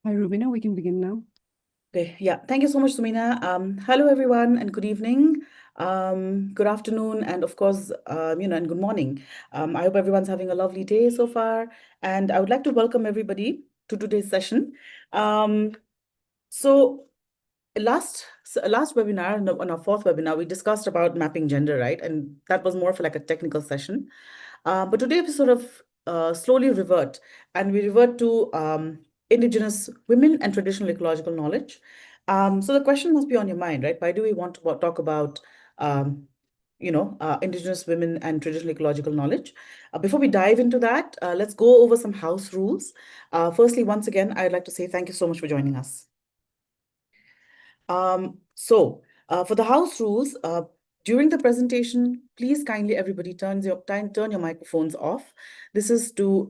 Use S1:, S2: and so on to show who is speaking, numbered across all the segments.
S1: Hi, Rubina, we can begin now.
S2: Okay, yeah. Thank you so much, Sumina. Hello, everyone, and good evening, good afternoon, and of course, and good morning. I hope everyone's having a lovely day so far, and I would like to welcome everybody to today's session. Um, so last webinar, on our fourth webinar, we discussed about mapping gender, right? And that was more of like a technical session. But today we sort of slowly revert, and we revert to Indigenous women and traditional ecological knowledge. So the question must be on your mind, right? Why do we want to talk about Indigenous women and traditional ecological knowledge? Before we dive into that, let's go over some house rules. Firstly, once again, I'd like to say thank you so much for joining us. For the house rules, during the presentation, please kindly everybody turn your microphones off. This is to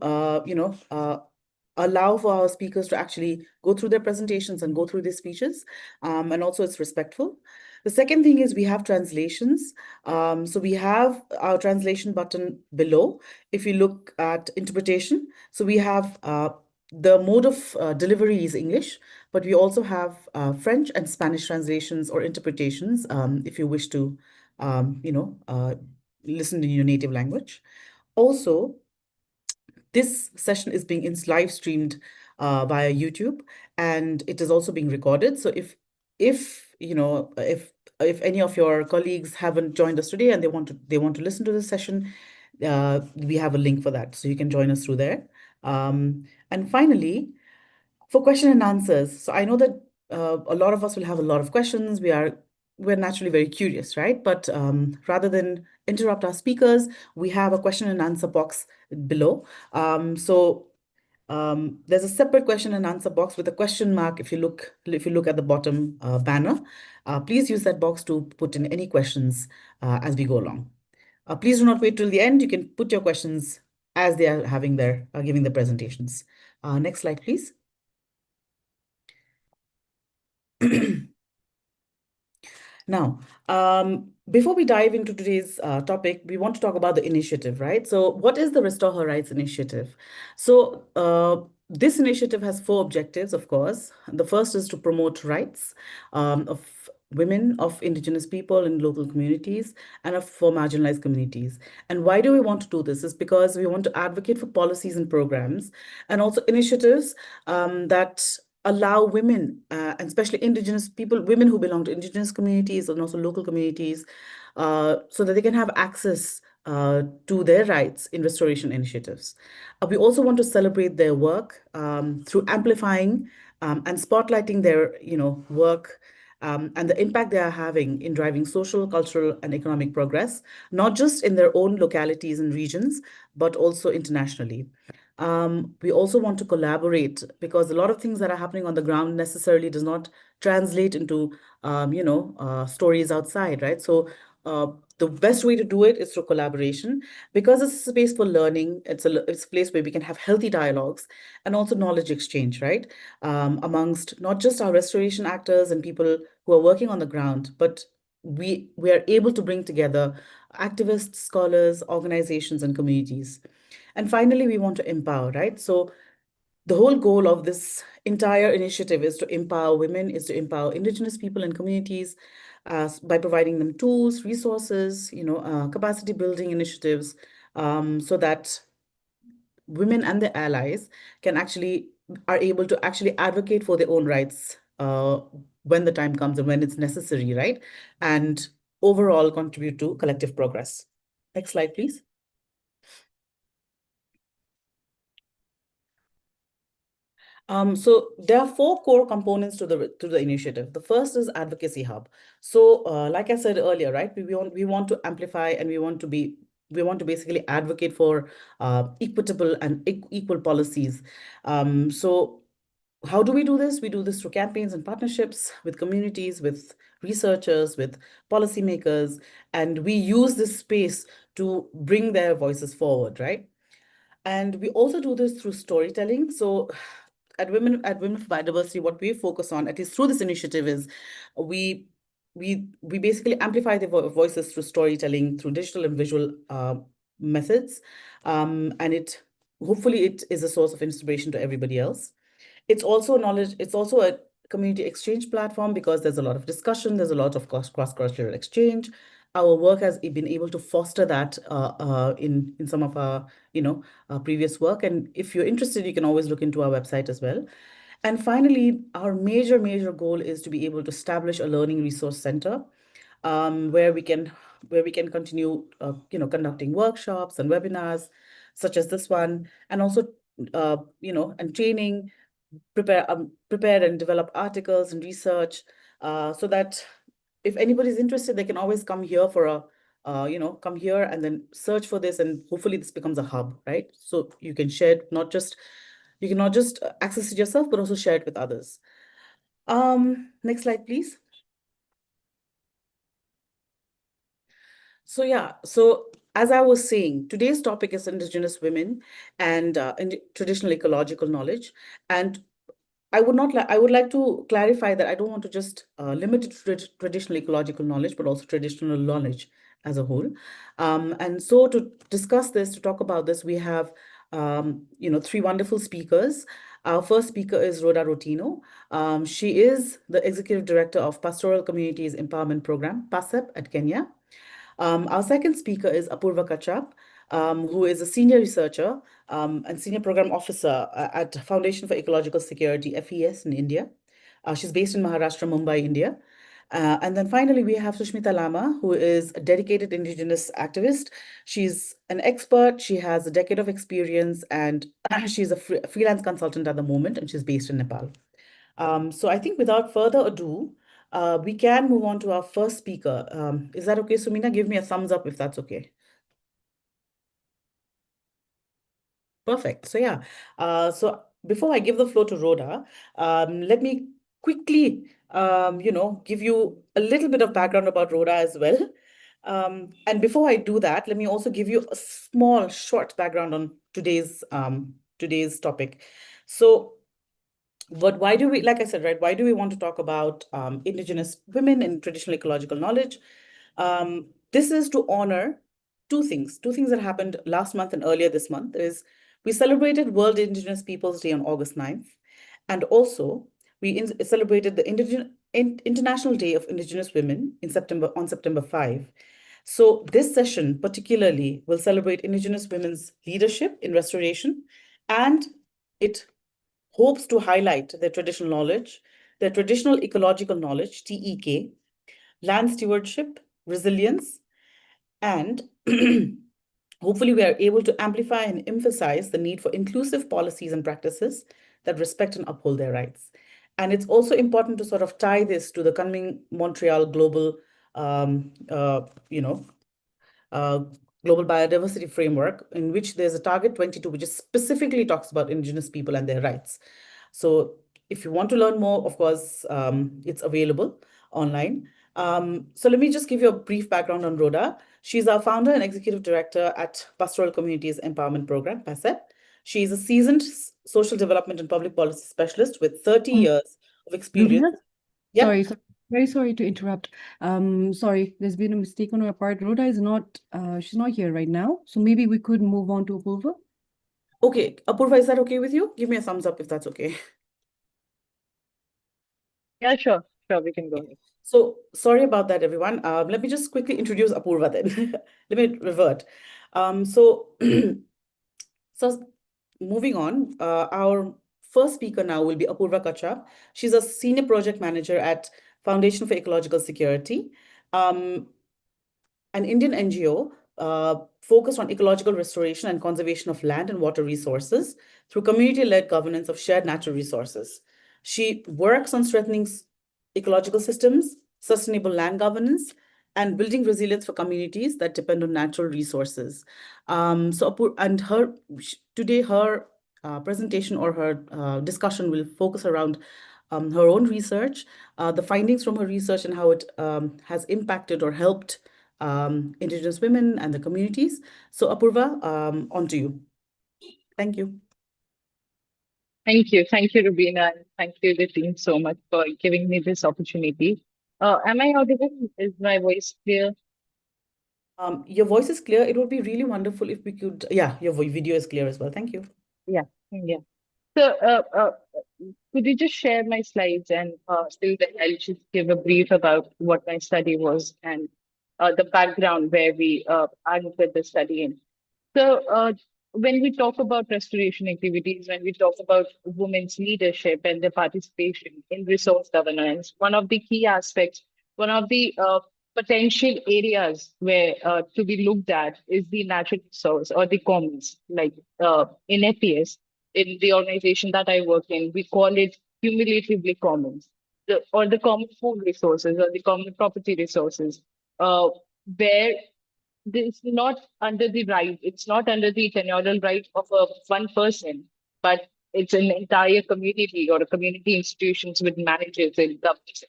S2: allow for our speakers to actually go through their presentations and go through their speeches, and also it's respectful. The second thing is we have translations. So we have our translation button below. If you look at interpretation, so we have the mode of delivery is English, but we also have French and Spanish translations or interpretations if you wish to, listen in your native language. Also, this session is being live streamed via YouTube, and it is also being recorded. So if any of your colleagues haven't joined us today and they want to listen to this session, we have a link for that, so you can join us through there. And finally, for question and answers, so I know that a lot of us will have a lot of questions. We're naturally very curious, right? But rather than interrupt our speakers, we have a question and answer box below. There's a separate question and answer box with a question mark. If you look at the bottom banner, please use that box to put in any questions as we go along. Please do not wait till the end. You can put your questions as they are giving the presentations. Next slide, please. Now, before we dive into today's topic, we want to talk about the initiative, right? So what is the Restore Her Rights initiative? So this initiative has four objectives, of course. The first is to promote rights of women, of Indigenous people in local communities, and for marginalized communities. And why do we want to do this? Is because we want to advocate for policies and programs, and also initiatives that allow women, and especially Indigenous people, women who belong to Indigenous communities and also local communities, so that they can have access to their rights in restoration initiatives. We also want to celebrate their work through amplifying and spotlighting their, work and the impact they are having in driving social, cultural, and economic progress, not just in their own localities and regions, but also internationally. We also want to collaborate because a lot of things that are happening on the ground necessarily does not translate into, stories outside, right? So the best way to do it is through collaboration because it's a space for learning. It's a place where we can have healthy dialogues and also knowledge exchange, right? Amongst not just our restoration actors and people who are working on the ground, but we are able to bring together activists, scholars, organizations, and communities. And finally, we want to empower, right? So the whole goal of this entire initiative is to empower women, is to empower Indigenous people and communities by providing them tools, resources, capacity building initiatives, so that women and their allies are able to actually advocate for their own rights when the time comes and when it's necessary, right? And overall contribute to collective progress. Next slide, please. So there are four core components to the initiative. The first is advocacy hub. So, like I said earlier, right, we want to amplify and we want to basically advocate for equitable and equal policies. So how do we do this? We do this through campaigns and partnerships with communities, with researchers, with policymakers, and we use this space to bring their voices forward, right? And we also do this through storytelling. So at Women for Biodiversity, what we focus on, at least through this initiative, is we we basically amplify the voices through storytelling, through digital and visual methods, and it hopefully it is a source of inspiration to everybody else. It's also knowledge, it's also a community exchange platform because there's a lot of discussion, there's a lot of cross-cultural exchange. Our work has been able to foster that in some of our, previous work. And if you're interested, you can always look into our website as well. And finally, our major goal is to be able to establish a learning resource center where we can continue, conducting workshops and webinars such as this one, and also, and training, prepare and develop articles and research, so that if anybody's interested, they can always come here for come here and then search for this, and hopefully this becomes a hub, right? So you can share it, you can not just access it yourself, but also share it with others. Next slide, please. So yeah, so as I was saying, today's topic is Indigenous women and traditional ecological knowledge. And I would like to clarify that I don't want to just limit it to traditional ecological knowledge, but also traditional knowledge as a whole. And so to discuss this, to talk about this, we have three wonderful speakers. Our first speaker is Rhoda Rotino. She is the Executive Director of Pastoral Communities Empowerment Program, PASEP, at Kenya. Our second speaker is 𝗙ihe𝗶𝗹, who is a senior researcher and senior program officer at Foundation for Ecological Security, FES, in India. She's based in Maharashtra, Mumbai, India. And then finally, we have 𝗀cie𝗰𝗶𝗹, who is a dedicated Indigenous activist. She's an expert. She has a decade of experience, and she's a freelance consultant at the moment, and she's based in Nepal. So I think without further ado, we can move on to our first speaker. Is that okay, Sumina? Give me a thumbs up if that's okay. Perfect. So yeah, so before I give the floor to Rhoda, let me quickly, give you a little bit of background about Rhoda as well. And before I do that, let me also give you a small, short background on today's topic. So, but why do we, like I said, right, why do we want to talk about Indigenous women and traditional ecological knowledge? This is to honor two things that happened last month and earlier this month. Is we celebrated World Indigenous Peoples Day on August 9th, and also we celebrated the International Day of Indigenous Women on September 5. So this session particularly will celebrate Indigenous women's leadership in restoration, and it hopes to highlight their traditional knowledge, their traditional ecological knowledge, TEK, land stewardship, resilience, and hopefully we are able to amplify and emphasize the need for inclusive policies and practices that respect and uphold their rights. And it's also important to sort of tie this to the coming Montreal Global, um, uh, you know, uh, Global Biodiversity Framework, in which there's a target 22, which specifically talks about Indigenous people and their rights. So if you want to learn more, of course, it's available online. So let me just give you a brief background on Rhoda. She's our founder and executive director at Pastoral Communities Empowerment Program, PASEP. She is a seasoned social development and public policy specialist with 30 years of experience.
S1: Rubina?
S2: Yeah.
S1: Very sorry to interrupt. Sorry, there's been a mistake on our part. Rhoda is not, she's not here right now. So maybe we could move on to 𝗙𝗶𝗹.
S2: Okay, Apurva, is that okay with you? Give me a thumbs up if that's okay.
S3: Yeah, sure, we can go ahead.
S2: So sorry about that, everyone. Let me just quickly introduce Apurva then. Let me revert. So moving on, our first speaker now will be 𝗙ihe𝗶𝗹. She's a senior project manager at Foundation for Ecological Security, an Indian NGO focused on ecological restoration and conservation of land and water resources through community-led governance of shared natural resources. She works on strengthening ecological systems, sustainable land governance, and building resilience for communities that depend on natural resources. Today her presentation or her discussion will focus around her own research, the findings from her research, and how it has impacted or helped Indigenous women and the communities. So Apurva, on to you. Thank you.
S3: Thank you, Rubina, and thank you, the team, so much for giving me this opportunity. Am I audible? Is my voice clear?
S2: Your voice is clear. It would be really wonderful if we could, yeah, your video is clear as well. Thank you.
S3: Yeah. So, could you just share my slides and till then I'll just give a brief about what my study was and the background where we anchored the study in. So, when we talk about restoration activities, when we talk about women's leadership and their participation in resource governance, one of the key aspects, one of the potential areas where to be looked at is the natural resource or the commons. Like in APS, in the organization that I work in, we call it cumulatively commons, or the common food resources or the common property resources, where it's not under the right, it's not under the tenurial right of a one person, but it's an entire community or a community institutions with managers and governments.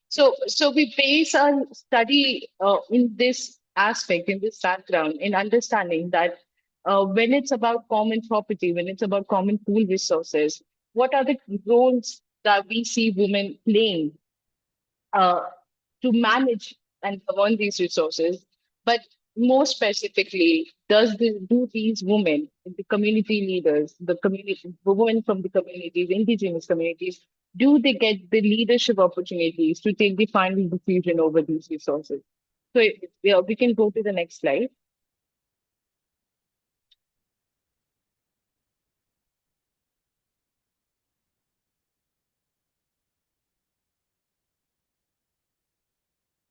S3: So we base our study in this aspect, in this background, in understanding that when it's about common property, when it's about common pool resources, what are the roles that we see women playing uh, to manage and govern these resources, but more specifically, do these women, the community leaders, the community women from the communities, indigenous communities, do they get the leadership opportunities to take the final decision over these resources? So yeah, we can go to the next slide.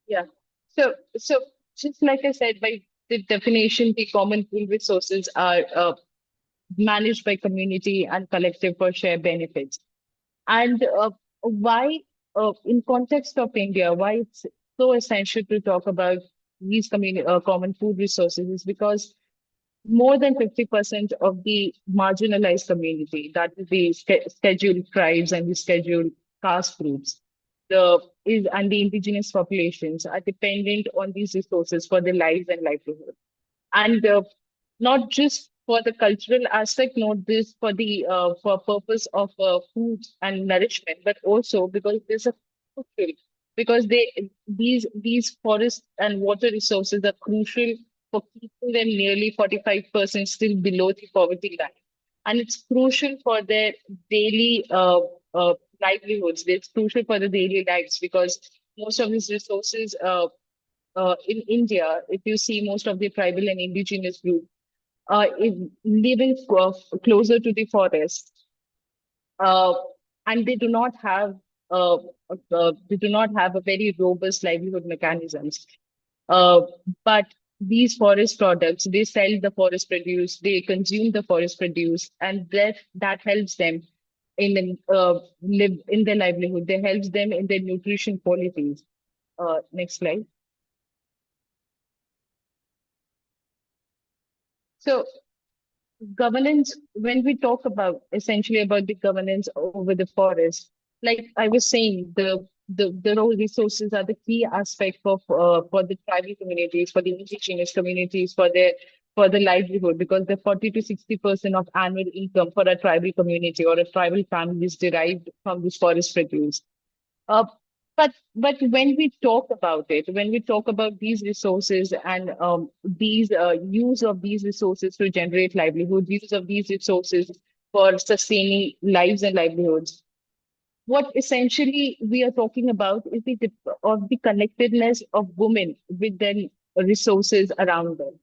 S3: Yeah. So just like I said, by the definition, the common pool resources are managed by community and collective for shared benefits. And why, in context of India, why it's so essential to talk about these common food resources is because more than 50% of the marginalized community, that is the scheduled tribes and the scheduled caste groups, and the indigenous populations are dependent on these resources for their lives and livelihood. And not just for the cultural aspect, not this for the for purpose of food and nourishment, but also because there's a crucial, because these forests and water resources are crucial for keeping them nearly 45% still below the poverty line, and it's crucial for their daily livelihoods. It's crucial for the daily lives because most of these resources in India, if you see most of the tribal and indigenous groups living closer to the forest, uh, and uh, they do not have a very robust livelihood mechanisms. Uh, but these forest products, they sell the forest produce, they consume the forest produce, and that helps them in live in their livelihood. That helps them in their nutrition qualities. Next slide. So governance, when we talk about essentially about the governance over the forest, like I was saying, the raw resources are the key aspect for the tribal communities, for the indigenous communities, for the livelihood, because the 40 to 60% of annual income for a tribal community or a tribal family is derived from this forest produce. Uh, but when we talk about it, when we talk about these resources and these use of these resources to generate livelihood, use of these resources for sustaining lives and livelihoods, what essentially we are talking about is the connectedness of women with their resources around them.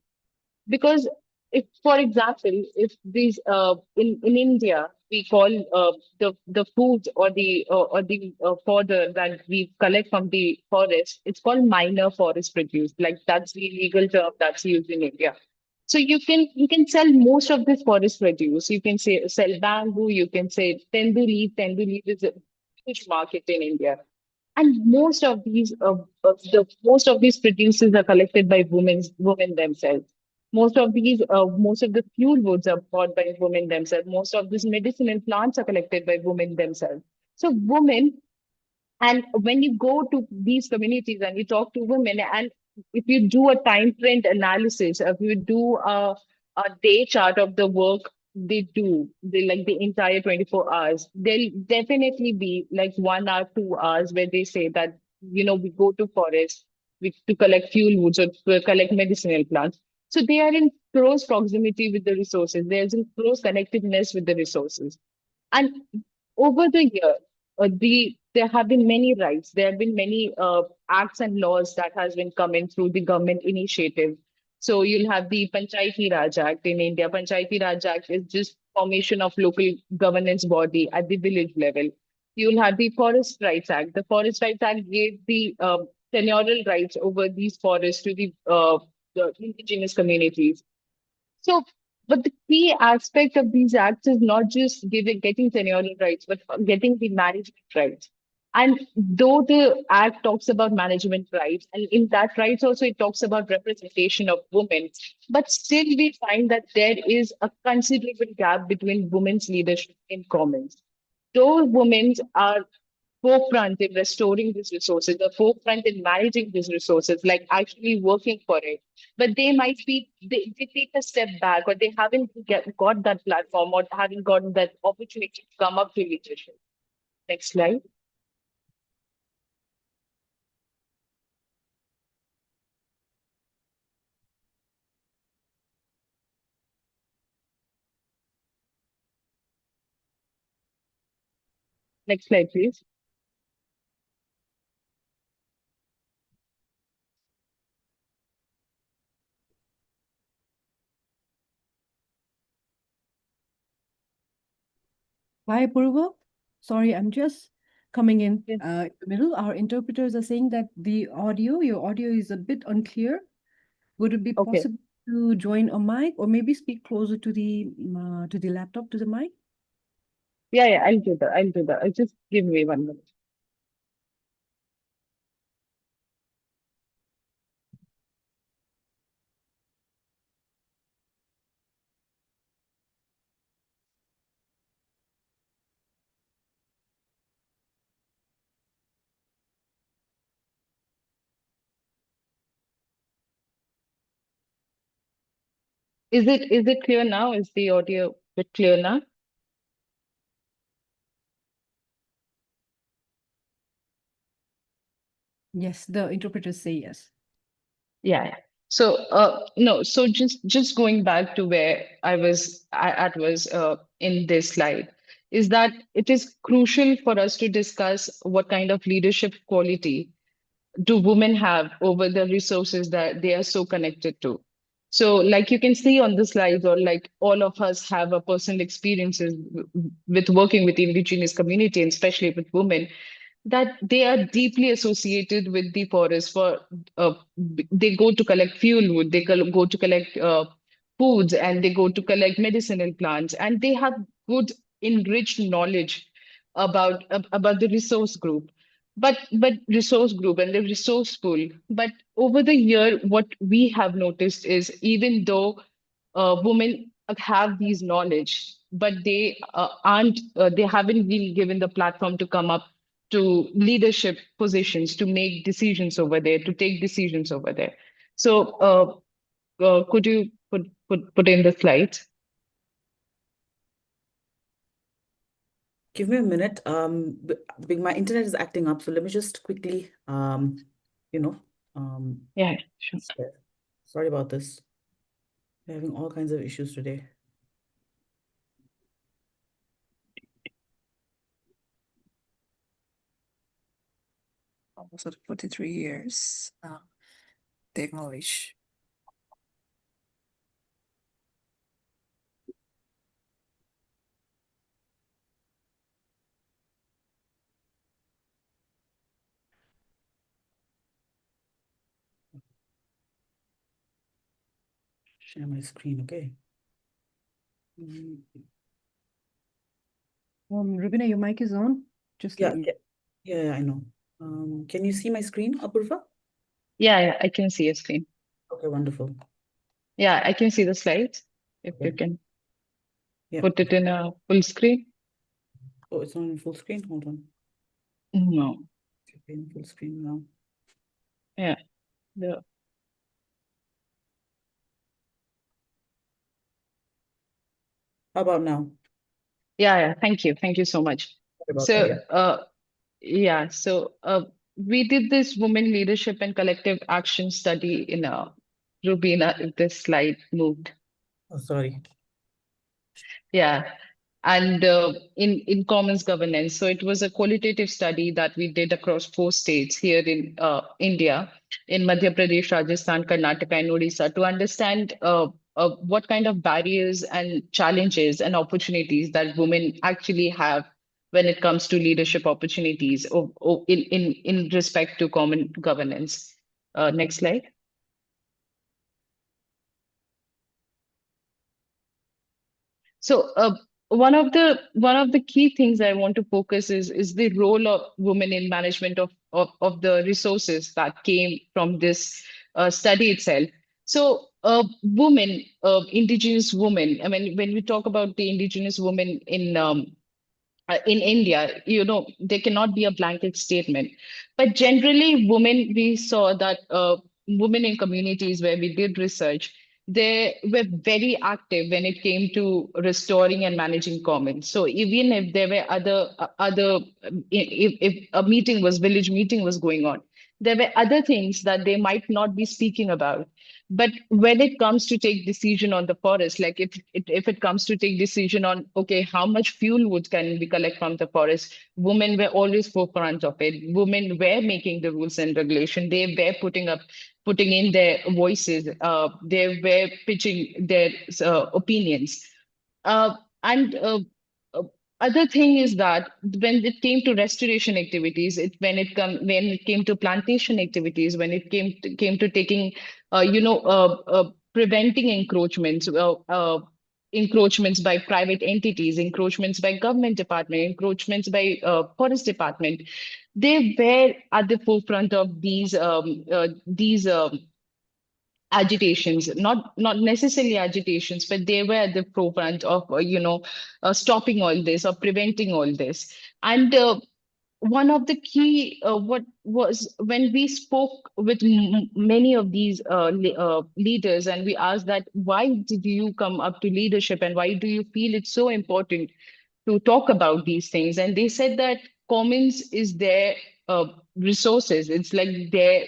S3: Because if, for example, if these in India we call the food or the fodder that we collect from the forest, it's called minor forest produce. Like that's the legal term that's used in India. So you can sell most of this forest produce. You can say sell bamboo. You can say tendu leaf. Tendu leaf is a huge market in India, and most of these produces are collected by women themselves. Most of the fuel woods are bought by women themselves. Most of these medicinal plants are collected by women themselves. So women, and when you go to these communities and you talk to women, and if you do a time trend analysis, if you do a day chart of the work they like the entire 24 hours, there'll definitely be like 1 hour, 2 hours where they say that, we go to forest to collect fuel woods or to collect medicinal plants. So they are in close proximity with the resources. There's in close connectedness with the resources. And over the year, there have been many rights. There have been many acts and laws that has been coming through the government initiative. So you'll have the Panchayati Raj Act in India. Panchayati Raj Act is just formation of local governance body at the village level. You'll have the Forest Rights Act. The Forest Rights Act gave the tenurial rights over these forests to the indigenous communities. So, but the key aspect of these acts is not just getting tenurial rights, but getting the management rights. And though the act talks about management rights, and in that rights also it talks about representation of women, but still we find that there is a considerable gap between women's leadership in commons. Though women are forefront in restoring these resources, the forefront in managing these resources, like actually working for it. But they take a step back, or they haven't got that platform, or haven't gotten that opportunity to come up to leadership. Next slide. Next slide, please.
S1: Hi, Apurva. Sorry, I'm just coming in
S3: Yes.
S1: in the middle. Our interpreters are saying that your audio is a bit unclear. Would it be
S3: Okay.
S1: possible to join a mic or maybe speak closer to the laptop, to the mic?
S3: Yeah, I'll do that. I'll do that. Just give me 1 minute. Is it clear now? Is the audio a bit clear now?
S1: Yes, the interpreters say yes.
S3: Yeah. So no, so just going back to where I was in this slide, is that it is crucial for us to discuss what kind of leadership quality do women have over the resources that they are so connected to. So like you can see on the slides, or like all of us have a personal experiences with working with the indigenous community, and especially with women, that they are deeply associated with the forest. They go to collect fuel wood, they go to collect foods, and they go to collect medicinal plants, and they have good enriched knowledge about the resource group, but resource group and the resource pool. But over the year, what we have noticed is, even though women have these knowledge, but they haven't been given the platform to come up to leadership positions, to make decisions over there, to take decisions over there. So could you put in the slides?
S2: Give me a minute. My internet is acting up, so let me just quickly,
S3: Yeah, sure.
S2: sorry about this. We're having all kinds of issues today.
S4: Almost 43 years, they acknowledge.
S2: Share my screen, okay?
S1: Rubina, your mic is on. Just let me.
S2: Yeah, I know. Can you see my screen, Apurva?
S3: Yeah, I can see your screen.
S2: Okay, wonderful.
S3: Yeah, I can see the slides. If you
S2: Okay.
S3: can
S2: Yeah.
S3: put it in a full screen.
S2: Oh, it's not in full screen. Hold on.
S3: No.
S2: It's in full screen now.
S3: Yeah. Yeah.
S2: How about now?
S3: Yeah. Thank you. Thank you so much.
S2: Sorry about
S3: So,
S2: that,
S3: yeah. So, we did this women leadership and collective action study in Rubina, if this slide moved.
S2: Oh, sorry.
S3: Yeah. and in commons governance. So it was a qualitative study that we did across 4 states here in India, in Madhya Pradesh, Rajasthan, Karnataka, and Odisha, to understand what kind of barriers and challenges and opportunities that women actually have when it comes to leadership opportunities in respect to common governance. Next slide. So one of the key things I want to focus is the role of women in management of the resources that came from this study itself. So women, indigenous women. I mean, when we talk about the indigenous women in India, there cannot be a blanket statement. But generally, women, we saw that women in communities where we did research, they were very active when it came to restoring and managing commons. So even if there were if a village meeting was going on, there were other things that they might not be speaking about. But when it comes to take decision on the forest, like if it comes to take decision on, okay, how much fuel wood can we collect from the forest, women were always forefront of it. Women were making the rules and regulation. They were putting in their voices. They were pitching their opinions. And uh, Other thing is that when it came to restoration activities, when it came to plantation activities, when it came to taking, preventing encroachments by private entities, encroachments by government department, encroachments by forest department, they were at the forefront of these agitations, not necessarily agitations, but they were at the forefront of stopping all this or preventing all this. And one of the key what was when we spoke with many of these leaders, and we asked that why did you come up to leadership and why do you feel it's so important to talk about these things. And they said that commons is their resources. It's like their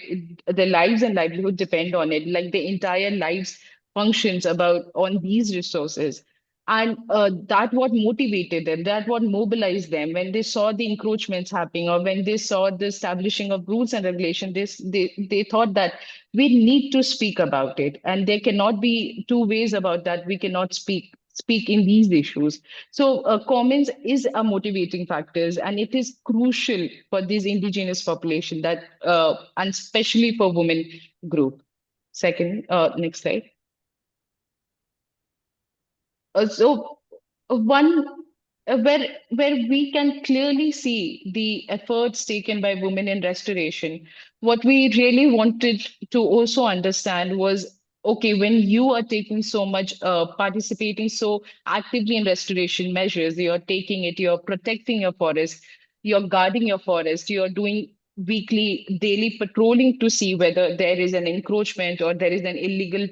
S3: lives and livelihood depend on it. Like the entire lives functions about on these resources. And that what motivated them, that what mobilized them when they saw the encroachments happening or when they saw the establishing of rules and regulation. They thought that we need to speak about it, and there cannot be two ways about that. We cannot speak in these issues. So commons is a motivating factors, and it is crucial for this indigenous population that, and especially for women group. Second, next slide. So one where we can clearly see the efforts taken by women in restoration. What we really wanted to also understand was, okay, when you are taking so much, participating so actively in restoration measures, you're taking it, you're protecting your forest, you're guarding your forest, you're doing weekly, daily patrolling to see whether there is an encroachment or there is an illegal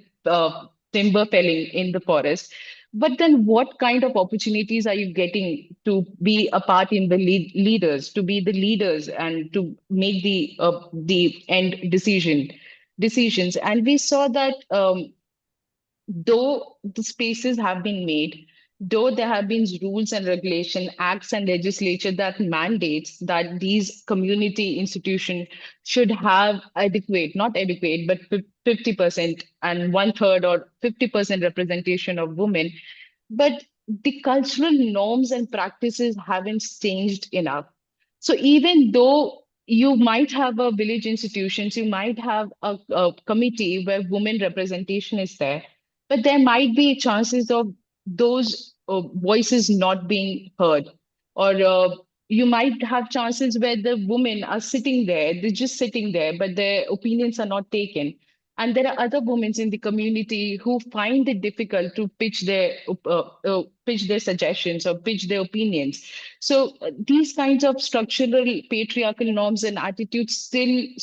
S3: timber felling in the forest. But then what kind of opportunities are you getting to be a part in the leaders, to be the leaders and to make the end decisions? And we saw that though the spaces have been made, though there have been rules and regulation, acts and legislature that mandates that these community institutions should have adequate, not adequate, but 50% and 1/3 or 50% representation of women, but the cultural norms and practices haven't changed enough. So even though you might have a village institutions, you might have a committee where women representation is there, but there might be chances of those voices not being heard, or you might have chances where the women are sitting there, they're just sitting there, but their opinions are not taken. And there are other women in the community who find it difficult to pitch their suggestions or pitch their opinions. So these kinds of structural patriarchal norms and attitudes still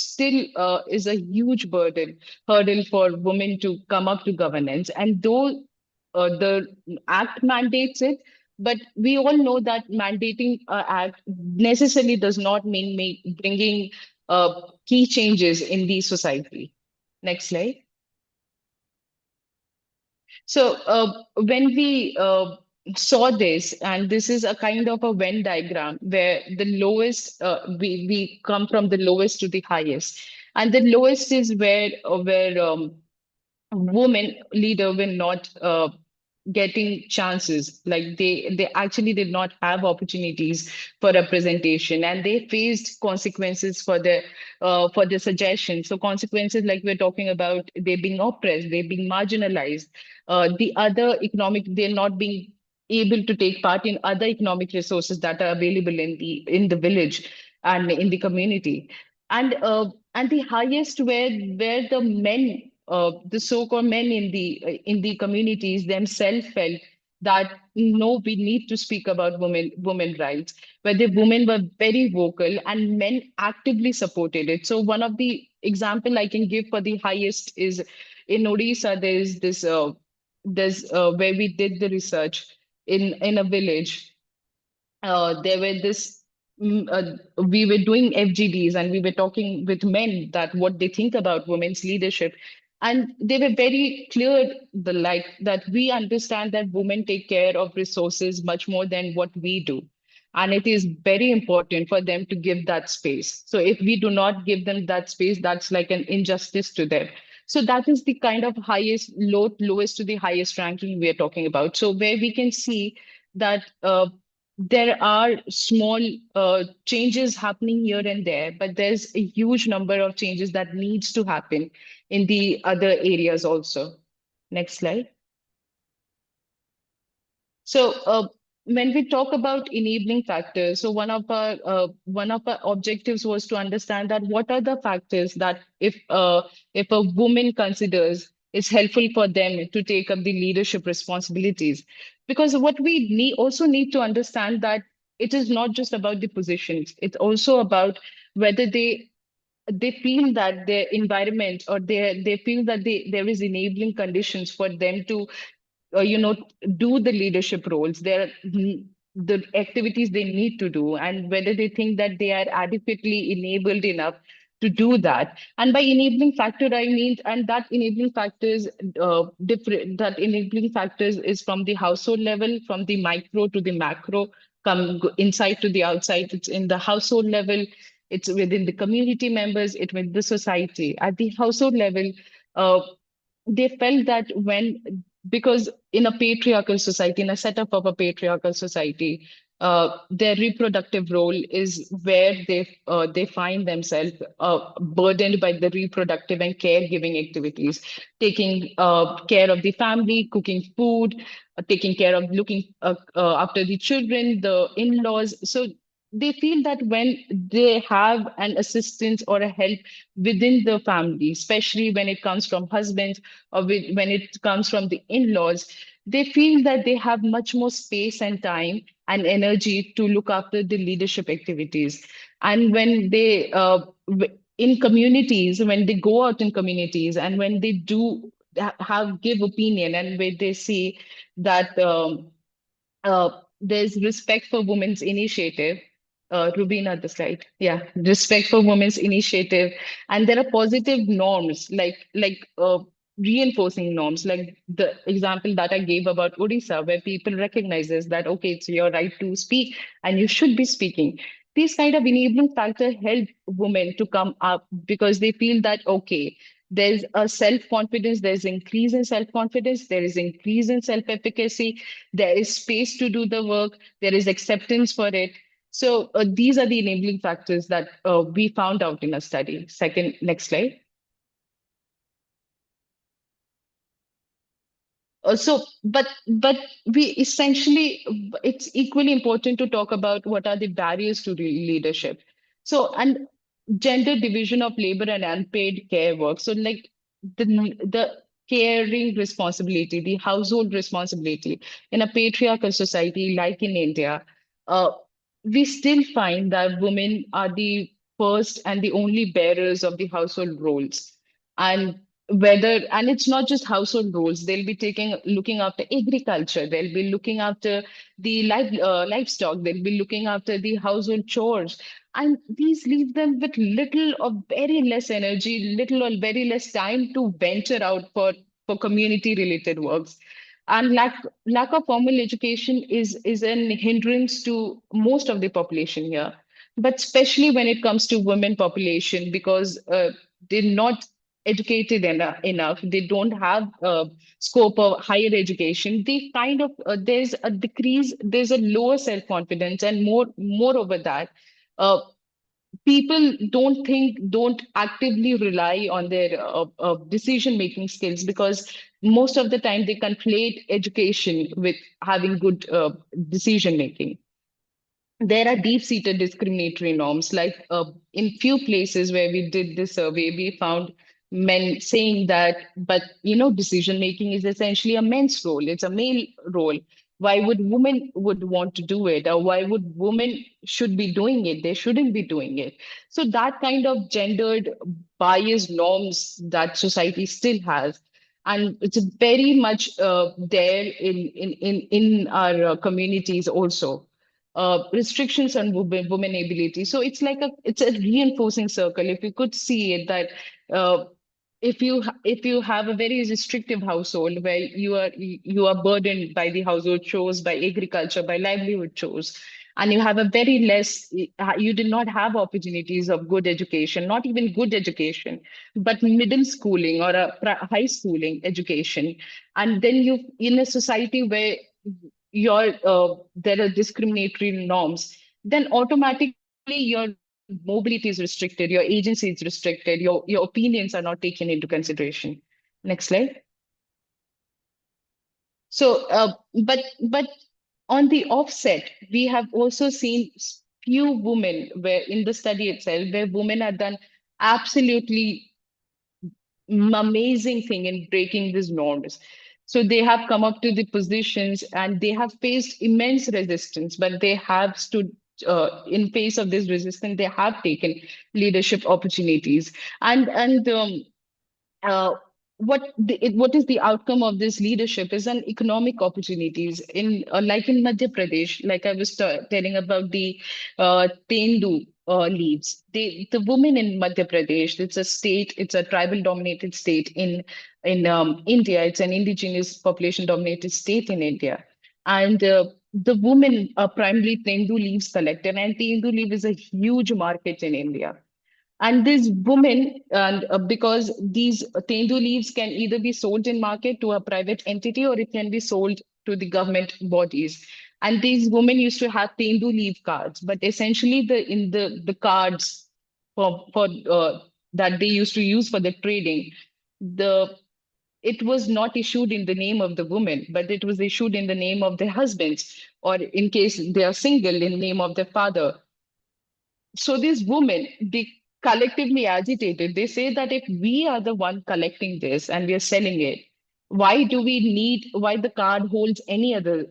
S3: is a huge hurdle for women to come up to governance. And though the act mandates it, but we all know that mandating act necessarily does not mean bringing key changes in the society. Next slide. So when we saw this, and this is a kind of a Venn diagram where the lowest, we come from the lowest to the highest, and the lowest is where women leader were not getting chances, like they actually did not have opportunities for representation, and they faced consequences for their suggestions. So consequences, like we're talking about, they're being oppressed, they're being marginalized, the other economic, they're not being able to take part in other economic resources that are available in the village and in the community. And the highest, where the men, the so-called men in the communities themselves felt that no, we need to speak about women rights, where the women were very vocal and men actively supported it. So one of the example I can give for the highest is in Odisha. There's this there's where we did the research in a village. There were this we were doing FGDs, and we were talking with men that what they think about women's leadership, and they were very clear, the like that we understand that women take care of resources much more than what we do, and it is very important for them to give that space. So if we do not give them that space, that's like an injustice to them. So that is the kind of lowest to the highest ranking we are talking about. So where we can see that there are small changes happening here and there, but there's a huge number of changes that needs to happen in the other areas also. Next slide. So when we talk about enabling factors, so one of our objectives was to understand that what are the factors that if a woman considers is helpful for them to take up the leadership responsibilities. Because what we also need to understand that it is not just about the positions, it's also about whether they feel that their environment, or they feel that there is enabling conditions for them to you know, do the leadership roles. The activities they need to do, and whether they think that they are adequately enabled enough to do that. And by enabling factor, I mean, and that enabling factors different. That enabling factors is from the household level, from the micro to the macro, inside to the outside. It's in the household level. It's within the community members. It's with the society. At the household level, uh, they felt that because in a patriarchal society, in a setup of a patriarchal society, their reproductive role is where they find themselves burdened by the reproductive and caregiving activities, taking care of the family, cooking food, taking care of looking after the children, the in-laws. So they feel that when they have an assistance or a help within the family, especially when it comes from husbands or when it comes from the in-laws, they feel that they have much more space and time and energy to look after the leadership activities. And when they, in communities, when they go out in communities and when they do give opinion, and where they see that there's respect for women's initiative. Rubina, the slide. Yeah, respect for women's initiative, and there are positive norms, like reinforcing norms, like the example that I gave about Odisha, where people recognizes that okay, it's your right to speak, and you should be speaking. These kind of enabling factors help women to come up because they feel that okay, there's a self-confidence, there's increase in self-confidence, there is increase in self-efficacy, there is space to do the work, there is acceptance for it. So these are the enabling factors that we found out in a study. Second, next slide. But we essentially, it's equally important to talk about what are the barriers to leadership. So, and gender division of labor and unpaid care work. So like the caring responsibility, the household responsibility in a patriarchal society like in India, uh, we still find that women are the first and the only bearers of the household roles. And it's not just household roles, they'll be looking after agriculture, they'll be looking after the livestock, they'll be looking after the household chores, and these leave them with little or very less energy, little or very less time to venture out for community related works. And lack of formal education is an hindrance to most of the population here, but especially when it comes to women population, because they're not educated enough. They don't have scope of higher education. They kind of there's a decrease, there's a lower self-confidence, and moreover that uh, people don't actively rely on their decision making skills, because most of the time they conflate education with having good decision making. There are deep-seated discriminatory norms. Like in few places where we did this survey, we found men saying that, but decision making is essentially a men's role. It's a male role. Why would women would want to do it, or why would women should be doing it? They shouldn't be doing it. So that kind of gendered biased norms that society still has, and it's very much there in our communities also. Restrictions on women ability. So it's a reinforcing circle. If you could see it, that if you have a very restrictive household where you are burdened by the household chores, by agriculture, by livelihood chores, and you have a very less, you did not have opportunities of good education, not even good education, but middle schooling or a high schooling education, and then you in a society where there are discriminatory norms, then automatically your mobility is restricted, your agency is restricted, your opinions are not taken into consideration. Next slide. So, but on the offset, we have also seen few women where in the study itself, where women have done absolutely amazing thing in breaking these norms. So they have come up to the positions and they have faced immense resistance, but they have stood in face of this resistance. They have taken leadership opportunities, and uh, what is the outcome of this leadership is an economic opportunities in like in Madhya Pradesh, like I was telling about the Tendu leaves. The women in Madhya Pradesh, it's a state, it's a tribal dominated state in India. It's an indigenous population dominated state in India, and the women are primarily Tendu leaves collector, and Tendu leaf is a huge market in India. And these women, and because these tendu leaves can either be sold in market to a private entity, or it can be sold to the government bodies. And these women used to have tendu leaf cards, but essentially the cards for that they used to use for the trading, the it was not issued in the name of the woman, but it was issued in the name of their husbands, or in case they are single, in the name of their father. So these women, they collectively agitated. They say that if we are the one collecting this and we are selling it, why the card holds any other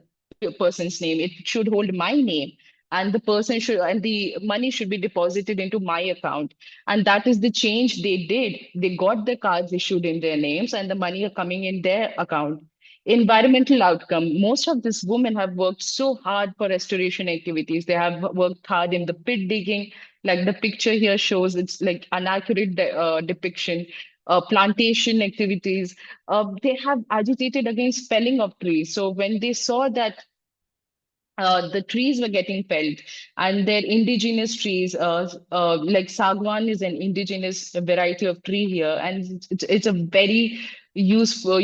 S3: person's name? It should hold my name, and the money should be deposited into my account. And that is the change they did. They got the cards issued in their names, and the money are coming in their account. Environmental outcome. Most of these women have worked so hard for restoration activities. They have worked hard in the pit digging, like the picture here shows. It's like an accurate depiction. Plantation activities. They have agitated against felling of trees. So when they saw that the trees were getting felled, and their indigenous trees, like sagwan is an indigenous variety of tree here, and it's a very useful,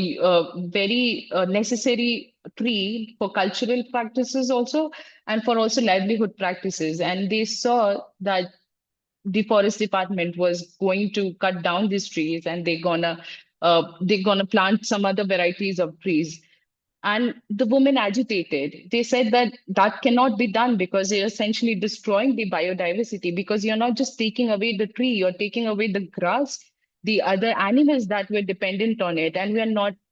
S3: very necessary tree for cultural practices also, and for also livelihood practices. And they saw that the forest department was going to cut down these trees, and they're gonna plant some other varieties of trees. And the women agitated. They said that that cannot be done because you're essentially destroying the biodiversity, because you're not just taking away the tree, you're taking away the grass, the other animals that were dependent on it. And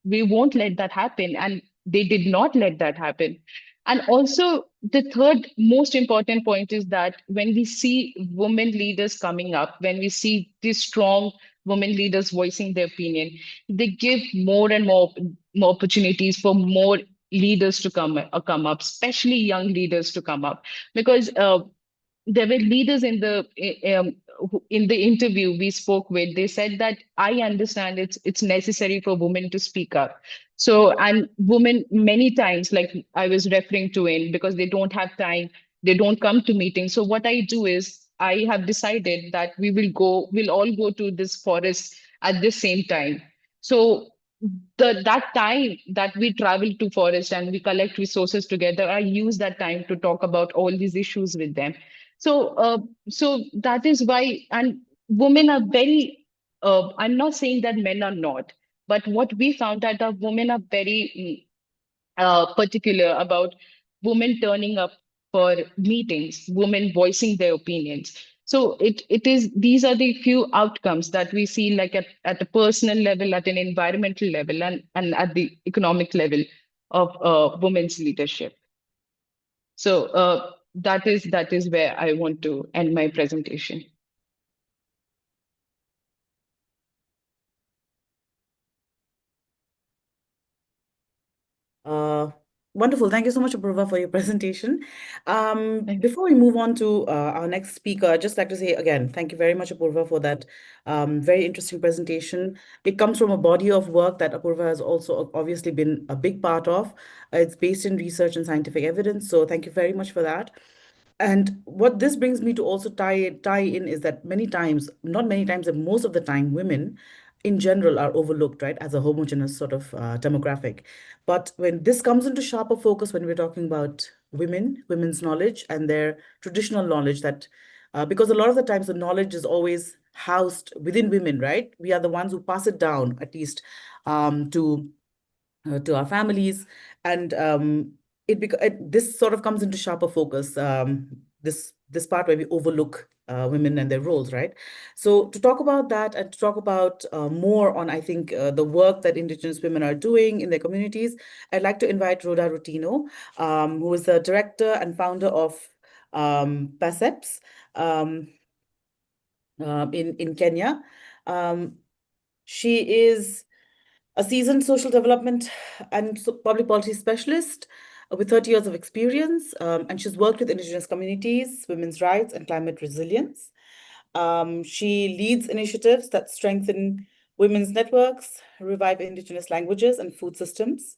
S3: we won't let that happen. And they did not let that happen. And also, the third most important point is that when we see women leaders coming up, when we see these strong women leaders voicing their opinion, they give more and more opportunities for more leaders to come up, especially young leaders to come up, because there were leaders in the in the interview we spoke with, they said that I understand it's necessary for women to speak up. So, and women many times, like I was referring to in, because they don't have time, they don't come to meetings. So what I do is I have decided that we'll all go to this forest at the same time. So that time that we travel to forest and we collect resources together, I use that time to talk about all these issues with them. So that is why, and women are very, I'm not saying that men are not, but what we found out that women are very particular about women turning up for meetings, women voicing their opinions. So it is, these are the few outcomes that we see, like at a personal level, at an environmental level, and at the economic level of women's leadership. So that is where I want to end my presentation.
S2: Wonderful. Thank you so much, 𝗙𝗹𝗶, for your presentation. Before we move on to our next speaker, I'd just like to say again, thank you very much, 𝗙𝗹𝗶, for that very interesting presentation. It comes from a body of work that 𝗙𝗹𝗶 has also obviously been a big part of. It's based in research and scientific evidence. So thank you very much for that. And what this brings me to also tie in is that many times, not many times, but most of the time, women in general are overlooked, right, as a homogeneous sort of demographic. But when this comes into sharper focus, when we're talking about women's knowledge and their traditional knowledge, that because a lot of the times the knowledge is always housed within women, right? We are the ones who pass it down, at least to our families, and this sort of comes into sharper focus. This part where we overlook women and their roles, right? So to talk about that and to talk about more on, I think, the work that Indigenous women are doing in their communities, I'd like to invite Rhoda Rutino, who is the director and founder of 𝗀𝗃𝗹𝗶 in Kenya. She is a seasoned social development and public policy specialist with 30 years of experience, and she's worked with Indigenous communities, women's rights, and climate resilience. She leads initiatives that strengthen women's networks, revive Indigenous languages and food systems,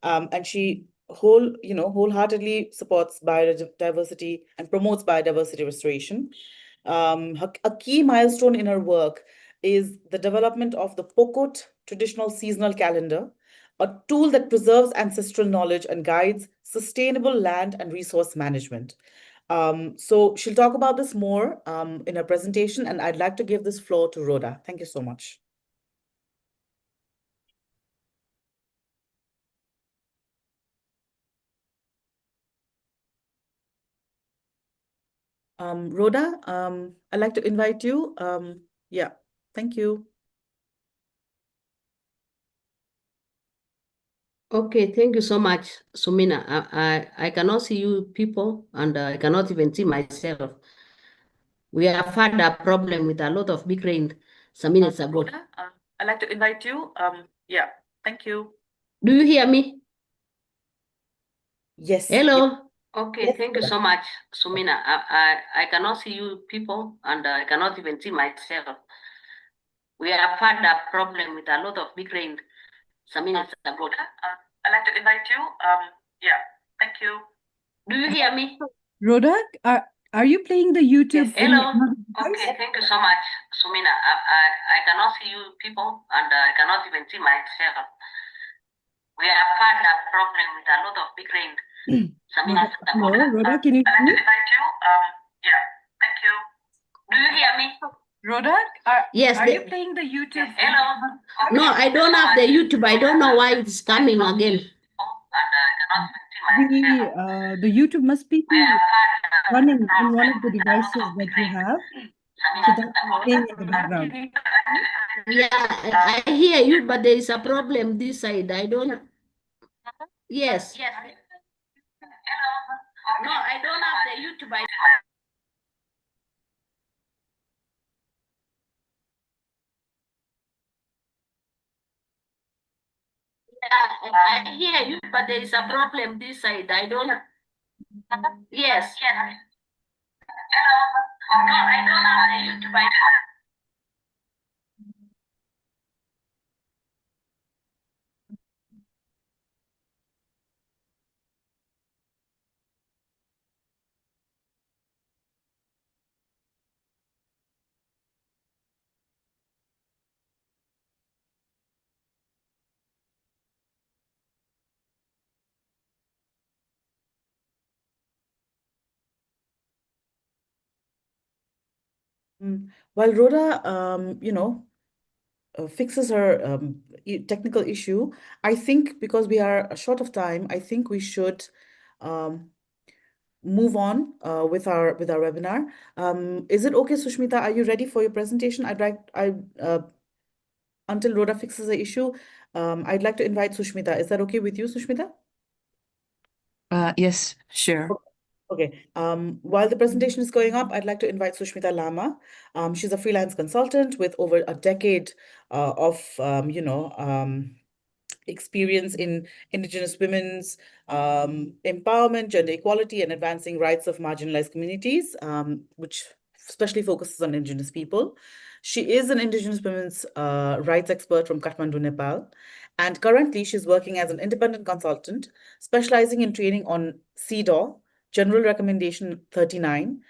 S2: and she wholeheartedly supports biodiversity and promotes biodiversity restoration. A key milestone in her work is the development of the Pokot traditional seasonal calendar, a tool that preserves ancestral knowledge and guides sustainable land and resource management. So she'll talk about this more in her presentation, and I'd like to give this floor to Rhoda. Thank you so much. Rhoda, I'd like to invite you. Yeah, thank you.
S5: Okay, thank you so much, Sumina. I cannot see you people, and I cannot even see myself. We have had a problem with a lot of big rain some minutes ago.
S2: Rhoda, I'd like to invite you. Yeah, thank you.
S5: Do you hear me?
S2: Yes.
S5: Hello? Okay,
S2: Yes,
S5: thank you
S2: Rhoda.
S5: so much, Sumina. I cannot see you people, and I cannot even see myself. We have had a problem with a lot of big rain some minutes ago.
S2: I'd like to invite you. Yeah, thank you.
S5: Do you hear me?
S1: Rhoda, are you playing the YouTube?
S5: Hello? Okay, thank you so much, Sumina. I cannot see you people, and I cannot even see myself. We have had a problem with a lot of big rain.
S1: Hello, Rhoda, can you
S2: I'd
S1: hear
S2: like
S1: me?
S2: to invite you. Yeah, thank you.
S5: Do you hear me?
S1: Rhoda,
S5: Yes.
S1: are you playing the YouTube?
S5: Hello? No, I don't have the YouTube. I don't know why it's coming again.
S1: The YouTube must be running in one of the devices that you have. So that's playing in the background.
S5: Yeah, I hear you, but there is a problem this side. I don't. Yes. No, I don't have the YouTube. I hear you, but there is a problem this side. I don't. Yes.
S2: While Rhoda, fixes her technical issue, I think because we are short of time, I think we should move on with our webinar. Is it okay, Sushmita? Are you ready for your presentation? Until Rhoda fixes the issue, I'd like to invite Sushmita. Is that okay with you, Sushmita?
S4: Yes, sure.
S2: Okay. While the presentation is going up, I'd like to invite Sushmita Lama. She's a freelance consultant with over a decade of, experience in Indigenous women's empowerment, gender equality, and advancing rights of marginalized communities, which especially focuses on Indigenous people. She is an Indigenous women's rights expert from Kathmandu, Nepal. And currently, she's working as an independent consultant, specializing in training on 𝗙cie𝗹𝗹, General Recommendation 39,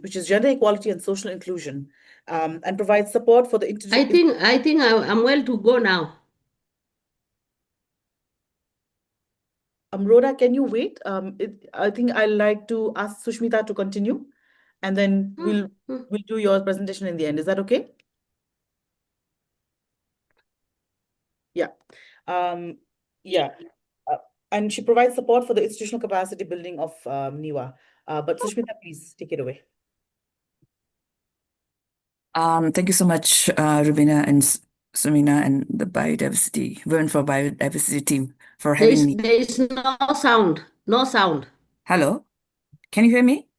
S2: which is gender equality and social inclusion, and provides support for the
S5: I think I'm well to go now.
S2: Rhoda, can you wait? I think I'd like to ask Sushmita to continue, and then we'll do your presentation in the end. Is that okay? Yeah. Yeah. And she provides support for the institutional capacity building of 𝗀UE. But Sushmita, please take it away.
S4: Thank you so much, Rubina and Sumina and the biodiversity, Women for Biodiversity team for having me.
S5: There is no sound. No sound.
S4: Hello, can you hear me?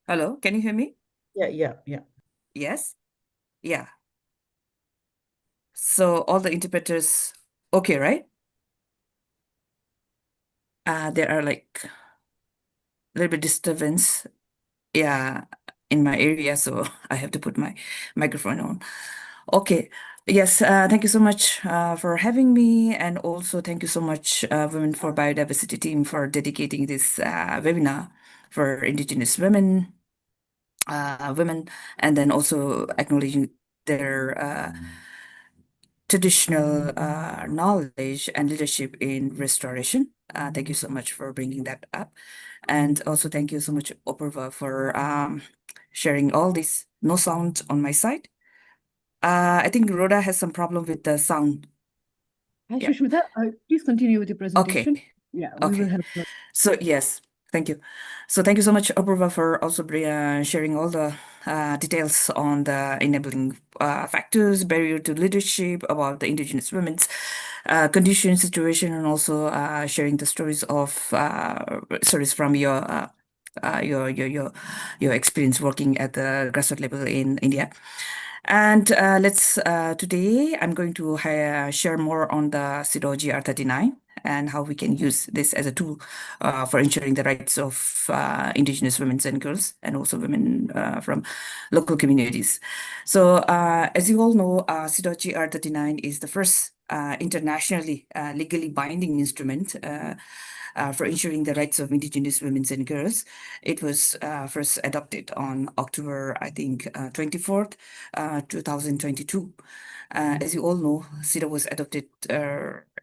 S4: Hello, can you hear me?
S2: Yeah.
S4: Yes? Yeah. So all the interpreters, okay, right? There are like a little bit disturbance, yeah, in my area, so I have to put my microphone on. Okay. Yes, thank you so much for having me, and also thank you so much, Women for Biodiversity team, for dedicating this webinar for Indigenous women, and then also acknowledging their traditional knowledge and leadership in restoration. Thank you so much for bringing that up. And also thank you so much, 𝗻𝗋𝗋, for sharing all this. No sound on my side. I think Rhoda has some problem with the sound.
S1: Hi,
S4: Yeah.
S1: Sushmita, please continue with your presentation.
S4: Okay.
S1: Yeah, we will
S4: Okay.
S1: help her.
S4: So yes, thank you. So thank you so much, 𝗻𝗋𝗋, for also sharing all the details on the enabling factors, barrier to leadership, about the Indigenous women's condition, situation, and also sharing the stories from your experience working at the grassroots level in India. And today I'm going to share more on the 𝗙cie𝗹𝗹 GR39 and how we can use this as a tool for ensuring the rights of Indigenous women and girls, and also women from local communities. So as you all know, 𝗙cie𝗹𝗹 GR39 is the first internationally legally binding instrument for ensuring the rights of Indigenous women and girls. It was first adopted on October, I think, 24th, 2022. As you all know, 𝗙cie𝗹𝗹 was adopted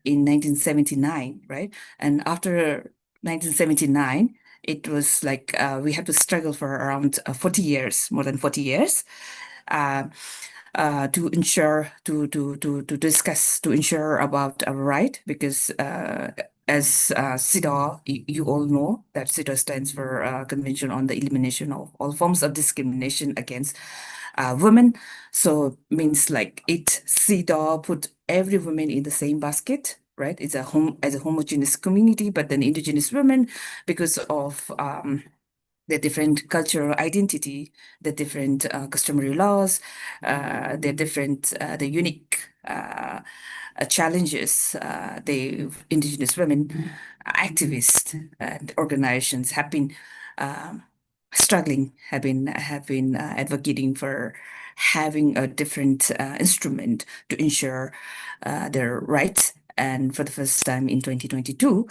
S4: in 1979, right? And after 1979, it was like we had to struggle for around 40 years, more than 40 years. To ensure about our right, because as 𝗙cie𝗹, you all know that 𝗙cie𝗹 stands for Convention on the Elimination of All Forms of Discrimination Against Women. So means like 𝗙cie𝗹 put every woman in the same basket, right? It's a homogeneous community, but then Indigenous women, because of their different cultural identity, the different customary laws, the unique challenges the Indigenous women activists and organizations have been struggling, have been advocating for having a different instrument to ensure their rights. And for the first time in 2022,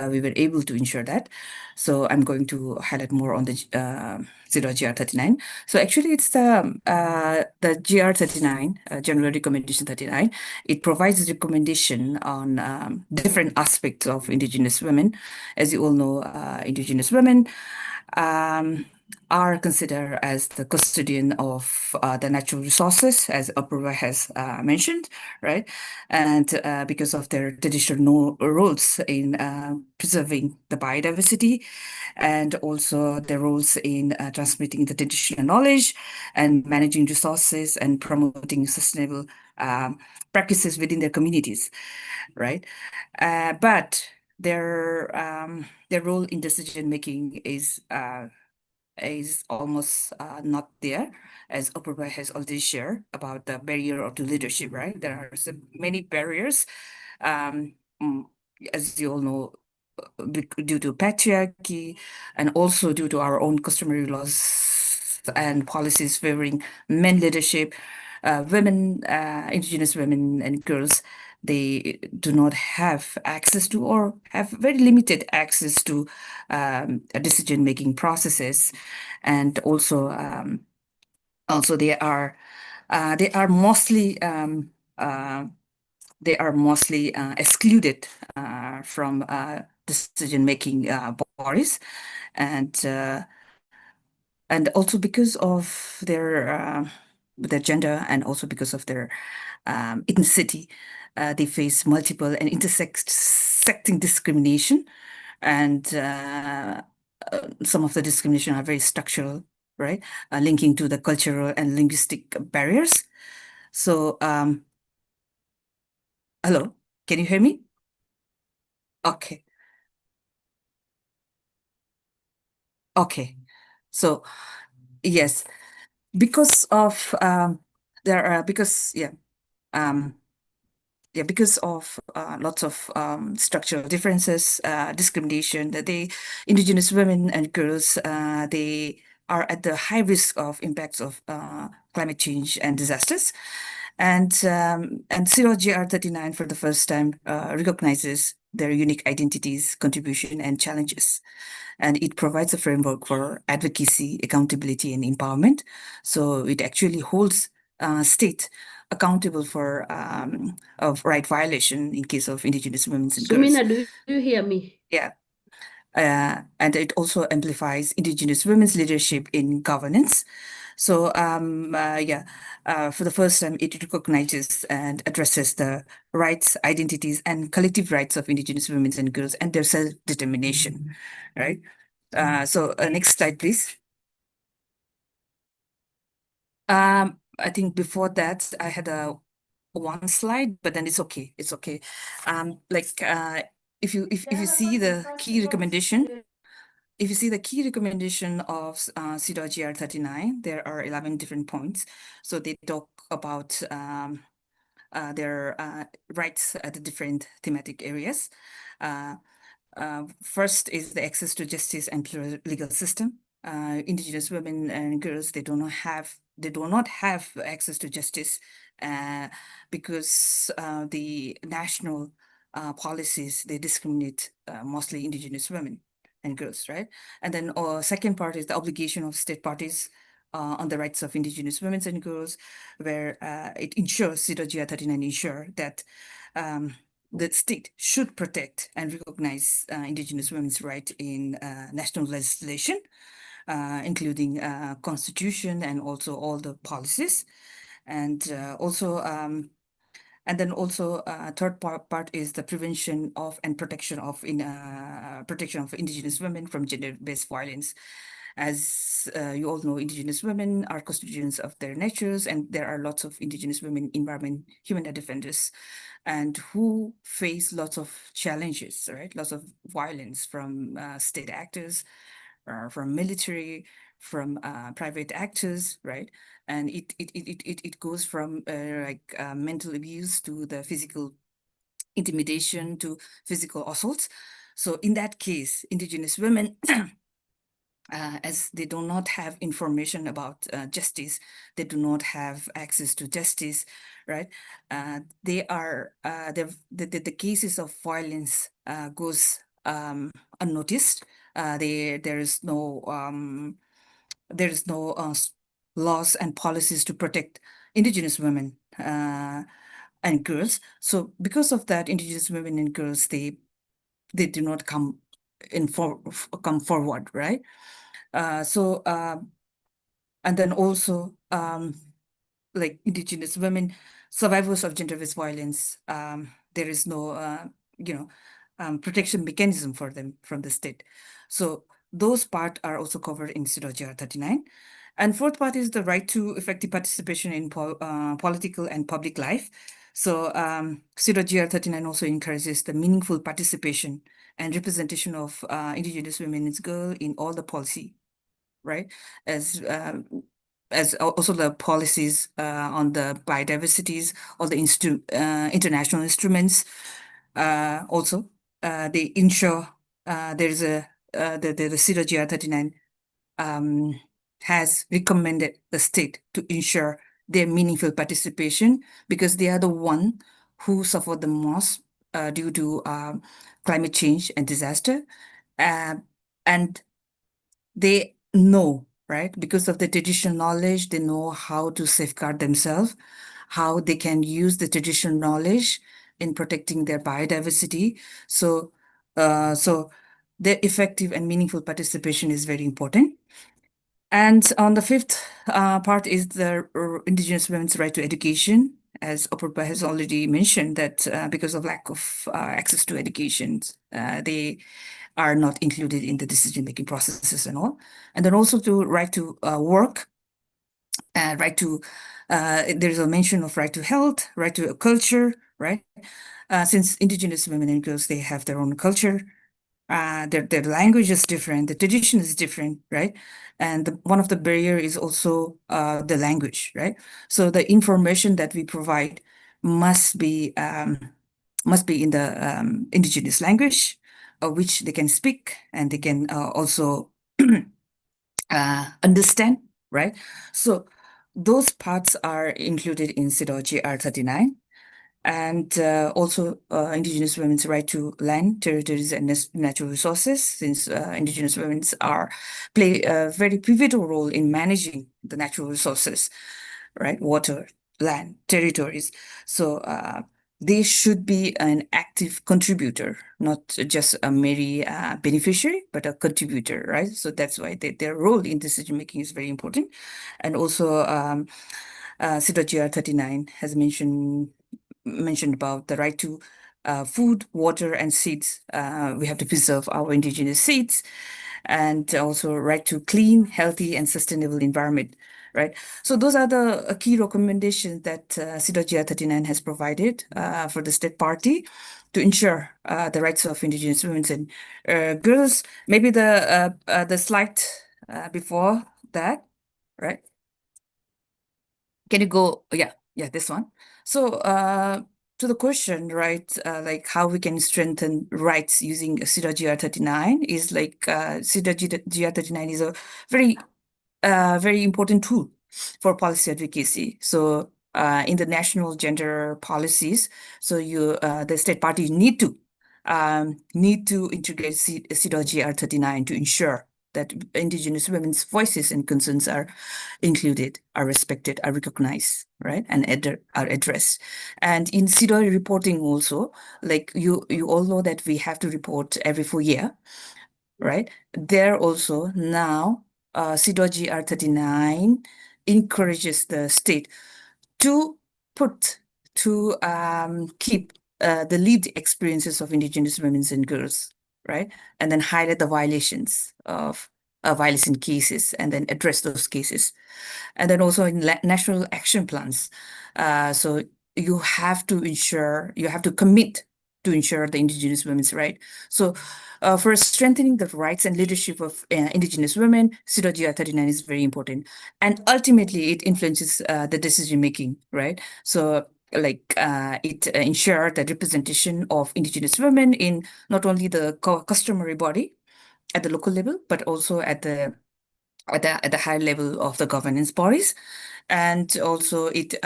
S4: we were able to ensure that. So I'm going to highlight more on the 𝗀𝗹𝗹39. So actually, it's the GR39, General Recommendation 39. It provides recommendation on different aspects of Indigenous women. As you all know, Indigenous women are considered as the custodian of the natural resources, as 𝗀𝗶𝗹 has mentioned, right? And because of their traditional roles in preserving the biodiversity, and also their roles in transmitting the traditional knowledge and managing resources and promoting sustainable practices within their communities, right? But their role in decision making is almost not there, as 𝗀𝗶𝗹 has already shared about the barrier of the leadership, right? There are so many barriers, as you all know, due to patriarchy and also due to our own customary laws and policies favoring men leadership. Women, Indigenous women and girls, they do not have access to or have very limited access to decision-making processes, and also they are mostly excluded from decision-making bodies, and also because of their gender, and also because of their ethnicity, they face multiple and intersecting discrimination, and some of the discrimination are very structural, right? Linking to the cultural and linguistic barriers. So, hello, can you hear me? Okay. Okay. So, yes, because of because of lots of structural differences, discrimination, that Indigenous women and girls, they are at the high risk of impacts of climate change and disasters. And 𝗀𝗹𝗹39 for the first time recognizes their unique identities, contribution, and challenges. And it provides a framework for advocacy, accountability, and empowerment. So it actually holds state accountable for of right violation in case of Indigenous women and girls.
S5: Sumina, do you hear me?
S4: Yeah. And it also amplifies Indigenous women's leadership in governance. So for the first time, it recognizes and addresses the rights, identities, and collective rights of Indigenous women and girls and their self-determination, right? So next slide, please. I think before that, I had one slide, but then it's okay. It's okay. If you see the key recommendation, if you see the key recommendation of 𝗀𝗹𝗹39, there are 11 different points. So they talk about their rights at the different thematic areas. First is the access to justice and legal system. Indigenous women and girls, they do not have access to justice because the national policies, they discriminate mostly Indigenous women and girls, right? And then second part is the obligation of state parties on the rights of Indigenous women and girls, where it ensures, 𝗀𝗹𝗹39 ensure that the state should protect and recognize Indigenous women's right in national legislation, including constitution and also all the policies. And then also third part is the prevention of and protection of Indigenous women from gender-based violence. As you all know, Indigenous women are custodians of their natures, and there are lots of Indigenous women environment human rights defenders, and who face lots of challenges, right? Lots of violence from state actors, from military, from private actors, right? And it goes from mental abuse to the physical intimidation to physical assaults. So in that case, Indigenous women as they do not have information about justice, they do not have access to justice, right? They are the cases of violence goes unnoticed. There is no laws and policies to protect Indigenous women and girls. So because of that, Indigenous women and girls, they do not come forward, right? And then also like Indigenous women, survivors of gender-based violence, there is no protection mechanism for them from the state. So those parts are also covered in 𝗀ecie 39. And fourth part is the right to effective participation in political and public life. So 𝗀cie 39 also encourages the meaningful participation and representation of Indigenous women and girls in all the policy, right? As also the policies on the biodiversities, all the international instruments. Also, they ensure there is the 𝗀cie 39 has recommended the state to ensure their meaningful participation, because they are the one who suffer the most due to climate change and disaster. And they know, right? Because of the traditional knowledge, they know how to safeguard themselves, how they can use the traditional knowledge in protecting their biodiversity. So their effective and meaningful participation is very important. And on the fifth part is the Indigenous women's right to education. As 𝗀𝗶𝗹 has already mentioned, that because of lack of access to education, they are not included in the decision-making processes and all. And then also to right to work, right to, there's a mention of right to health, right to culture, right? Since Indigenous women and girls, they have their own culture, their language is different, the tradition is different, right? And one of the barrier is also the language, right? So the information that we provide must be in the Indigenous language, which they can speak and they can also understand, right? So those parts are included in 𝗀ecie 39. And also Indigenous women's right to land, territories, and natural resources, since Indigenous women play a very pivotal role in managing the natural resources, right? Water, land, territories. So they should be an active contributor, not just a mere beneficiary, but a contributor, right? So that's why their role in decision making is very important. And also 𝗀ecie 39 has mentioned about the right to food, water, and seeds. We have to preserve our Indigenous seeds, and also right to clean, healthy, and sustainable environment, right? So those are the key recommendations that 𝗀ecie 39 has provided for the state party to ensure the rights of Indigenous women and girls. Maybe the slide before that, right? Can you go? Yeah, this one. So to the question, right, like how we can strengthen rights using 𝗀cie 39 is like 𝗀cie 39 is a very important tool for policy advocacy. So in the national gender policies, so the state parties need to integrate 𝗀cie 39 to ensure that Indigenous women's voices and concerns are included, are respected, are recognized, right, and are addressed. And in 𝗀cie reporting also, like you all know that we have to report every 4 years, right? There also now 𝗀cie 39 encourages the state to keep the lived experiences of Indigenous women and girls, right? And then highlight the violations of violation cases and then address those cases. And then also in national action plans. So you have to commit to ensure the Indigenous women's right. So for strengthening the rights and leadership of Indigenous women, 𝗀cie 39 is very important. And ultimately, it influences the decision-making, right? So like it ensures the representation of Indigenous women in not only the customary body at the local level, but also at the at the higher level of the governance bodies. And also it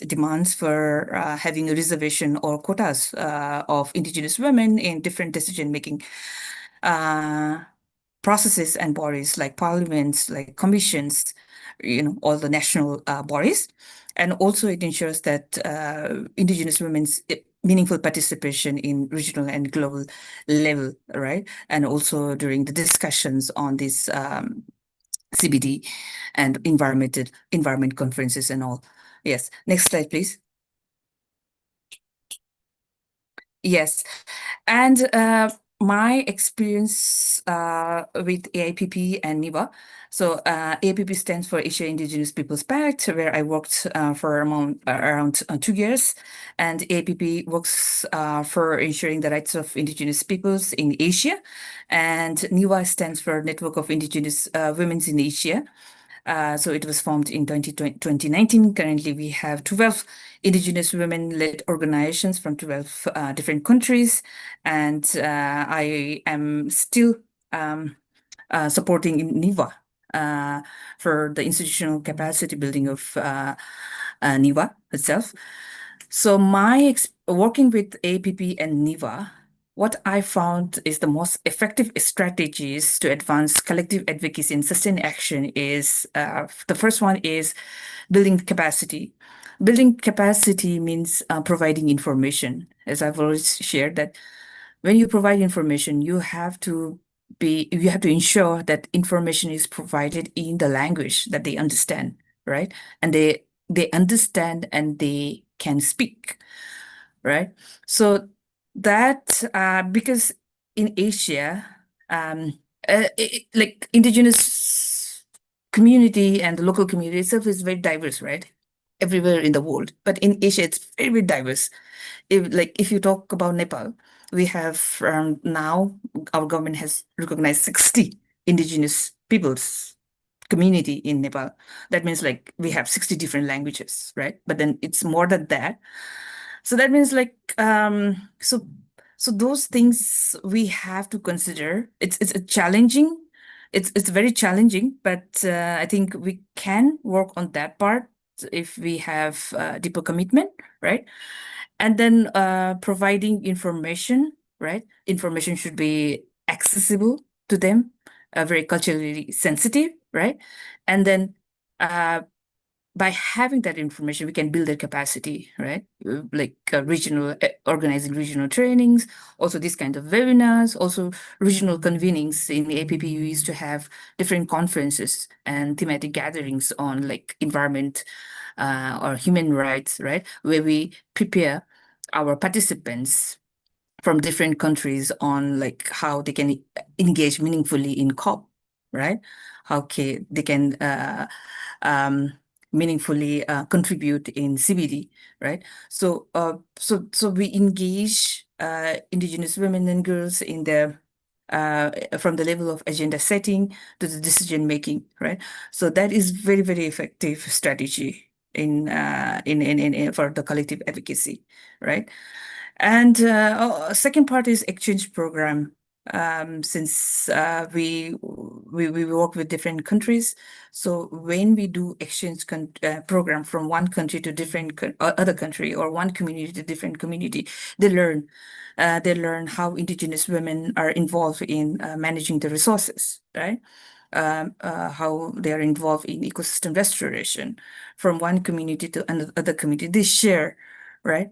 S4: demands for having a reservation or quotas of indigenous women in different decision-making processes and bodies like parliaments, like commissions, all the national bodies. And also it ensures that indigenous women's meaningful participation in regional and global level, right? And also during the discussions on this CBD and environment conferences and all. Yes, next slide, please. Yes, and my experience with AIPP and NIWA. So AIPP stands for Asia Indigenous Peoples Pact, where I worked for around 2 years. And AIPP works for ensuring the rights of indigenous peoples in Asia. And NIWA stands for Network of Indigenous Women in Asia. So it was formed in 2019. Currently, we have 12 indigenous women-led organizations from 12 different countries. And I am still supporting NIWA for the institutional capacity building of NIWA itself. So working with APP and NIWA, what I found is the most effective strategies to advance collective advocacy and sustained action is, the first one is building capacity. Building capacity means providing information. As I've always shared, that when you provide information, you have to ensure that information is provided in the language that they understand, right? And they understand and they can speak, right? So that because in Asia, like indigenous community and the local community itself is very diverse, right? Everywhere in the world, but in Asia, it's very, very diverse. If you talk about Nepal, we have now our government has recognized 60 indigenous peoples community in Nepal. That means like we have 60 different languages, right? But then it's more than that. So that means like so those things we have to consider. It's a challenging. It's very challenging, but I think we can work on that part if we have deeper commitment, right? And then providing information, right? Information should be accessible to them, very culturally sensitive, right? And then by having that information, we can build their capacity, right? Like organizing regional trainings, also these kind of webinars, also regional convenings. In the APP, we used to have different conferences and thematic gatherings on like environment or human rights, right? Where we prepare our participants from different countries on like how they can engage meaningfully in COP, right? How they can meaningfully contribute in CBD, right? So so we engage indigenous women and girls in their from the level of agenda setting to the decision making, right? So that is very, very effective strategy in for the collective advocacy, right? And second part is exchange program. Since we work with different countries, so when we do exchange program from one country to different other country, or one community to different community, they learn how indigenous women are involved in managing the resources, right? How they are involved in ecosystem restoration from one community to another community. They share, right?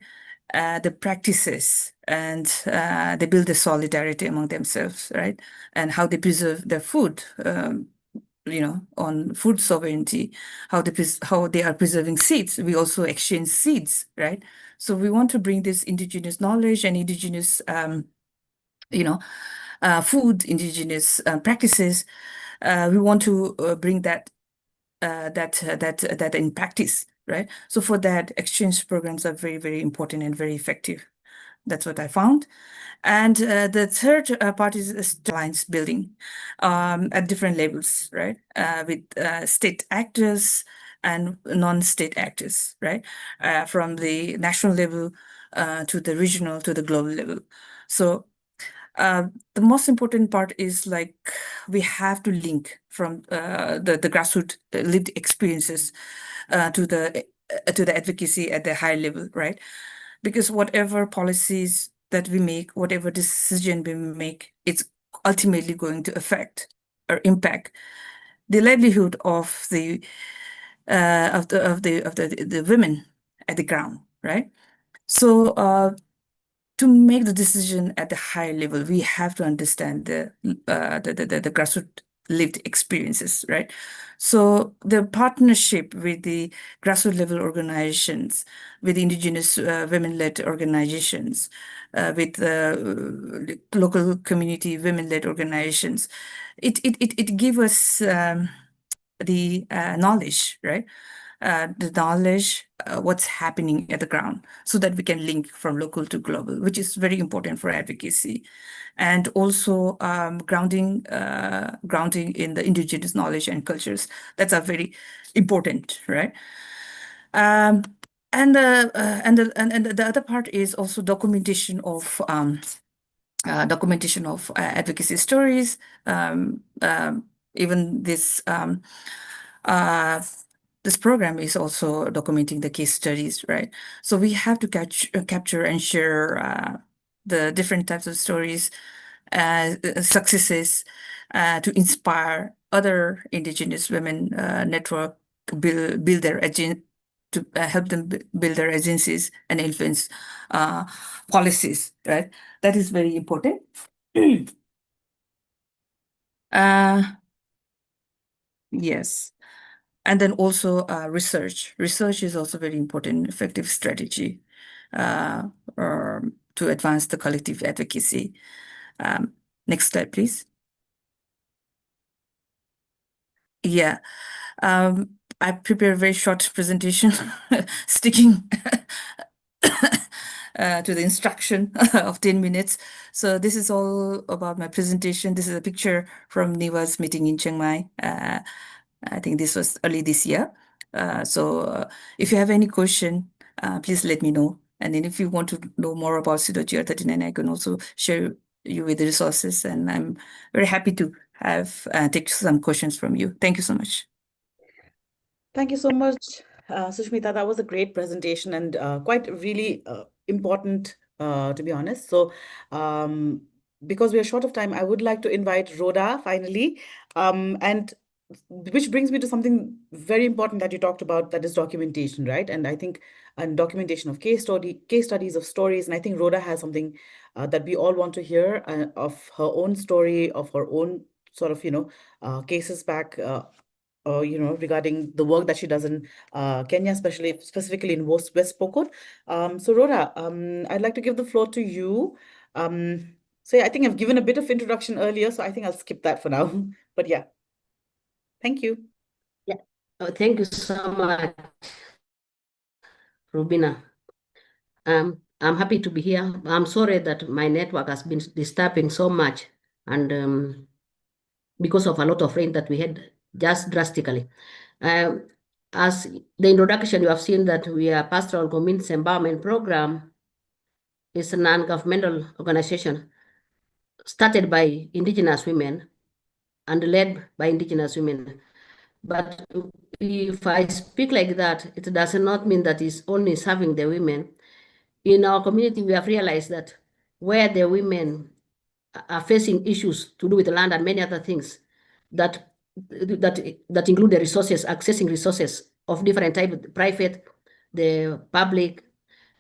S4: The practices, and they build the solidarity among themselves, right? And how they preserve their food, on food sovereignty, how they are preserving seeds. We also exchange seeds, right? So we want to bring this indigenous knowledge and indigenous, food, indigenous practices. We want to bring that in practice, right? So for that, exchange programs are very, very important and very effective. That's what I found. And the third part is alliance building at different levels, right? With state actors and non-state actors, right? From the national level to the regional to the global level. So The most important part is like we have to link from the grassroots lived experiences to the advocacy at the high level, right? Because whatever policies that we make, whatever decision we make, it's ultimately going to affect or impact the livelihood of the women at the ground, right? So to make the decision at the high level, we have to understand the grassroots lived experiences, right? So the partnership with the grassroots level organizations, with indigenous women-led organizations, with local community women-led organizations, it gives us the knowledge, right? The knowledge, what's happening at the ground, so that we can link from local to global, which is very important for advocacy. And also grounding in the indigenous knowledge and cultures. That's a very important, right? And the other part is also documentation of advocacy stories. Even this program is also documenting the case studies, right? So we have to capture and share the different types of stories, successes, to inspire other indigenous women network build their to help them build their agencies and influence policies, right? That is very important. Yes. And then also research. Research is also very important, effective strategy to advance the collective advocacy. Next slide, please. Yeah. I prepared a very short presentation, sticking to the instruction of 10 minutes. So this is all about my presentation. This is a picture from 𝗀𝗏's meeting in Chiang Mai. I think this was early this year. So if you have any question, please let me know. And then if you want to know more about 𝗀ecie R39, I can also share you with the resources. And I'm very happy to have take some questions from you. Thank you so much.
S2: Thank you so much, Sushmita. That was a great presentation and quite really important, to be honest. So because we are short of time, I would like to invite Rhoda finally. And which brings me to something very important that you talked about, that is documentation, right? And I think documentation of case studies of stories. And I think Rhoda has something that we all want to hear of her own story, of her own sort of, cases back regarding the work that she does in Kenya, specifically in West Pokot. So Rhoda, I'd like to give the floor to you. So yeah, I think I've given a bit of introduction earlier, so I think I'll skip that for now. But yeah, thank you.
S5: Yeah. Oh, thank you so much, Rubina. I'm happy to be here. I'm sorry that my network has been disturbing so much, and because of a lot of rain that we had just drastically. As the introduction, you have seen that we are Pastoral Community Empowerment Program. It's a non-governmental organization started by Indigenous women and led by Indigenous women. But if I speak like that, it does not mean that it's only serving the women. In our community, we have realized that where the women are facing issues to do with the land and many other things that include the resources, accessing resources of different types, private, the public,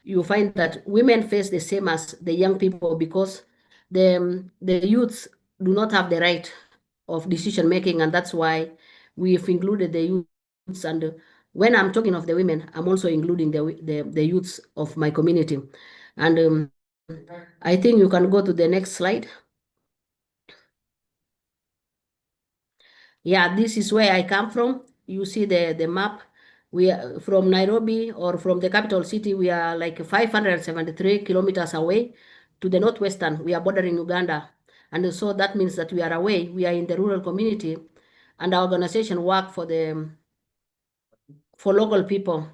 S5: you find that women face the same as the young people, because the youths do not have the right of decision making, and that's why we've included the youths. And when I'm talking of the women, I'm also including the youths of my community. And I think you can go to the next slide. Yeah, this is where I come from. You see the map. We are from Nairobi, or from the capital city. We are like 573 kilometers away. To the northwestern, we are bordering Uganda. And so that means that we are away. We are in the rural community, and our organization work for local people,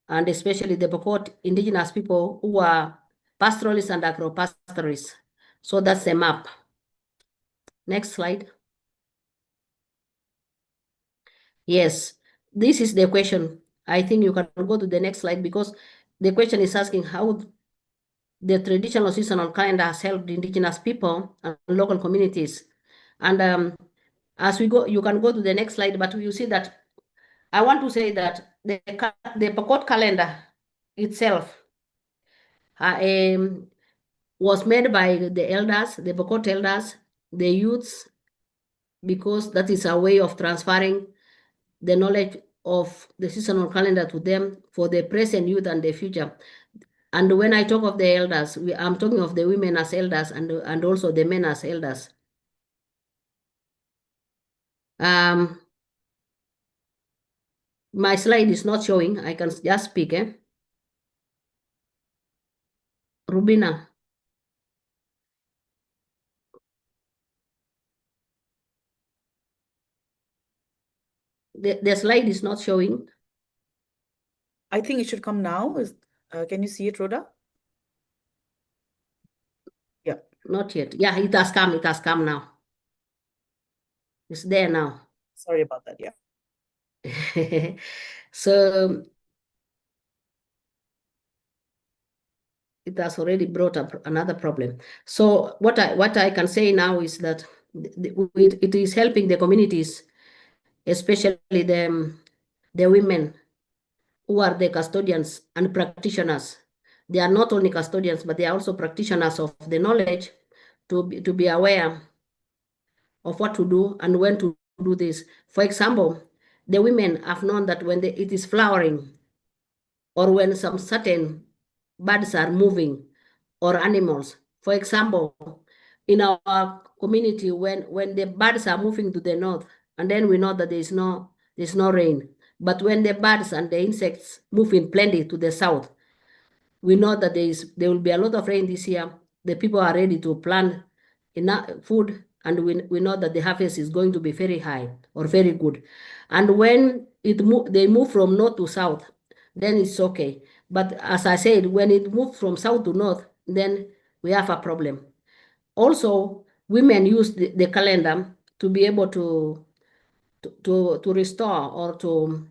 S5: and especially the Pokot indigenous people who are pastoralists and agro-pastoralists. So that's the map. Next slide. Yes, this is the question. I think you can go to the next slide because the question is asking how the traditional seasonal calendar has helped indigenous people and local communities. And as we go, you can go to the next slide, but you see that I want to say that the Pokot calendar itself was made by the elders, the Pokot elders, the youths, because that is a way of transferring the knowledge of the seasonal calendar to them for the present youth and the future. And when I talk of the elders, I'm talking of the women as elders and also the men as elders. My slide is not showing. I can just speak. Rubina. The slide is not showing.
S2: I think it should come now. Can you see it, Rhoda? Yeah.
S5: Not yet. Yeah, it has come. It has come now. It's there now.
S2: Sorry about that. Yeah.
S5: So it has already brought up another problem. So what I can say now is that it is helping the communities, especially the women who are the custodians and practitioners. They are not only custodians, but they are also practitioners of the knowledge to be aware of what to do and when to do this. For example, the women have known that when it is flowering or when some certain birds are moving or animals. For example, in our community, when the birds are moving to the north, and then we know that there's no rain. But when the birds and the insects move in plenty to the south, we know that there will be a lot of rain this year. The people are ready to plant enough food, and we know that the harvest is going to be very high or very good. And when they move from north to south, then it's okay. But as I said, when it moves from south to north, then we have a problem. Also, women use the calendar to be able to restore or to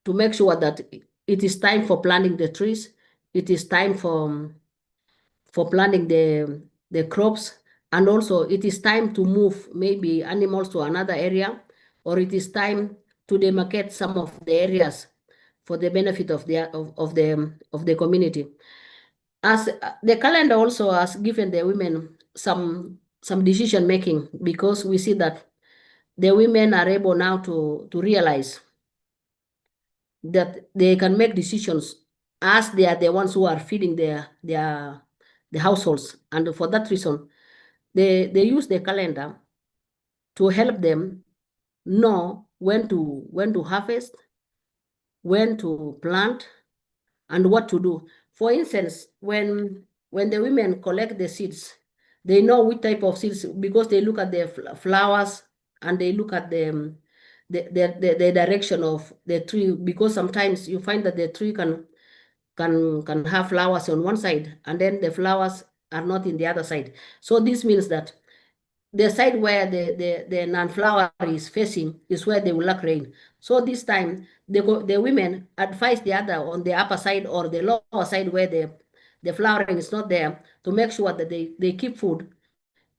S5: make sure that it is time for planting the trees. It is time for planting the crops, and also it is time to move maybe animals to another area, or it is time to demarcate some of the areas for the benefit of the community. As the calendar also has given the women some decision making, because we see that the women are able now to realize that they can make decisions as they are the ones who are feeding the households. And for that reason, they use the calendar to help them know when to harvest, when to plant, and what to do. For instance, when the women collect the seeds, they know which type of seeds, because they look at the flowers and they look at the direction of the tree, because sometimes you find that the tree can have flowers on one side and then the flowers are not in the other side. So this means that the side where the non-flower is facing is where they will lack rain. So this time, the women advise the other on the upper side or the lower side where the flowering is not there, to make sure that they keep food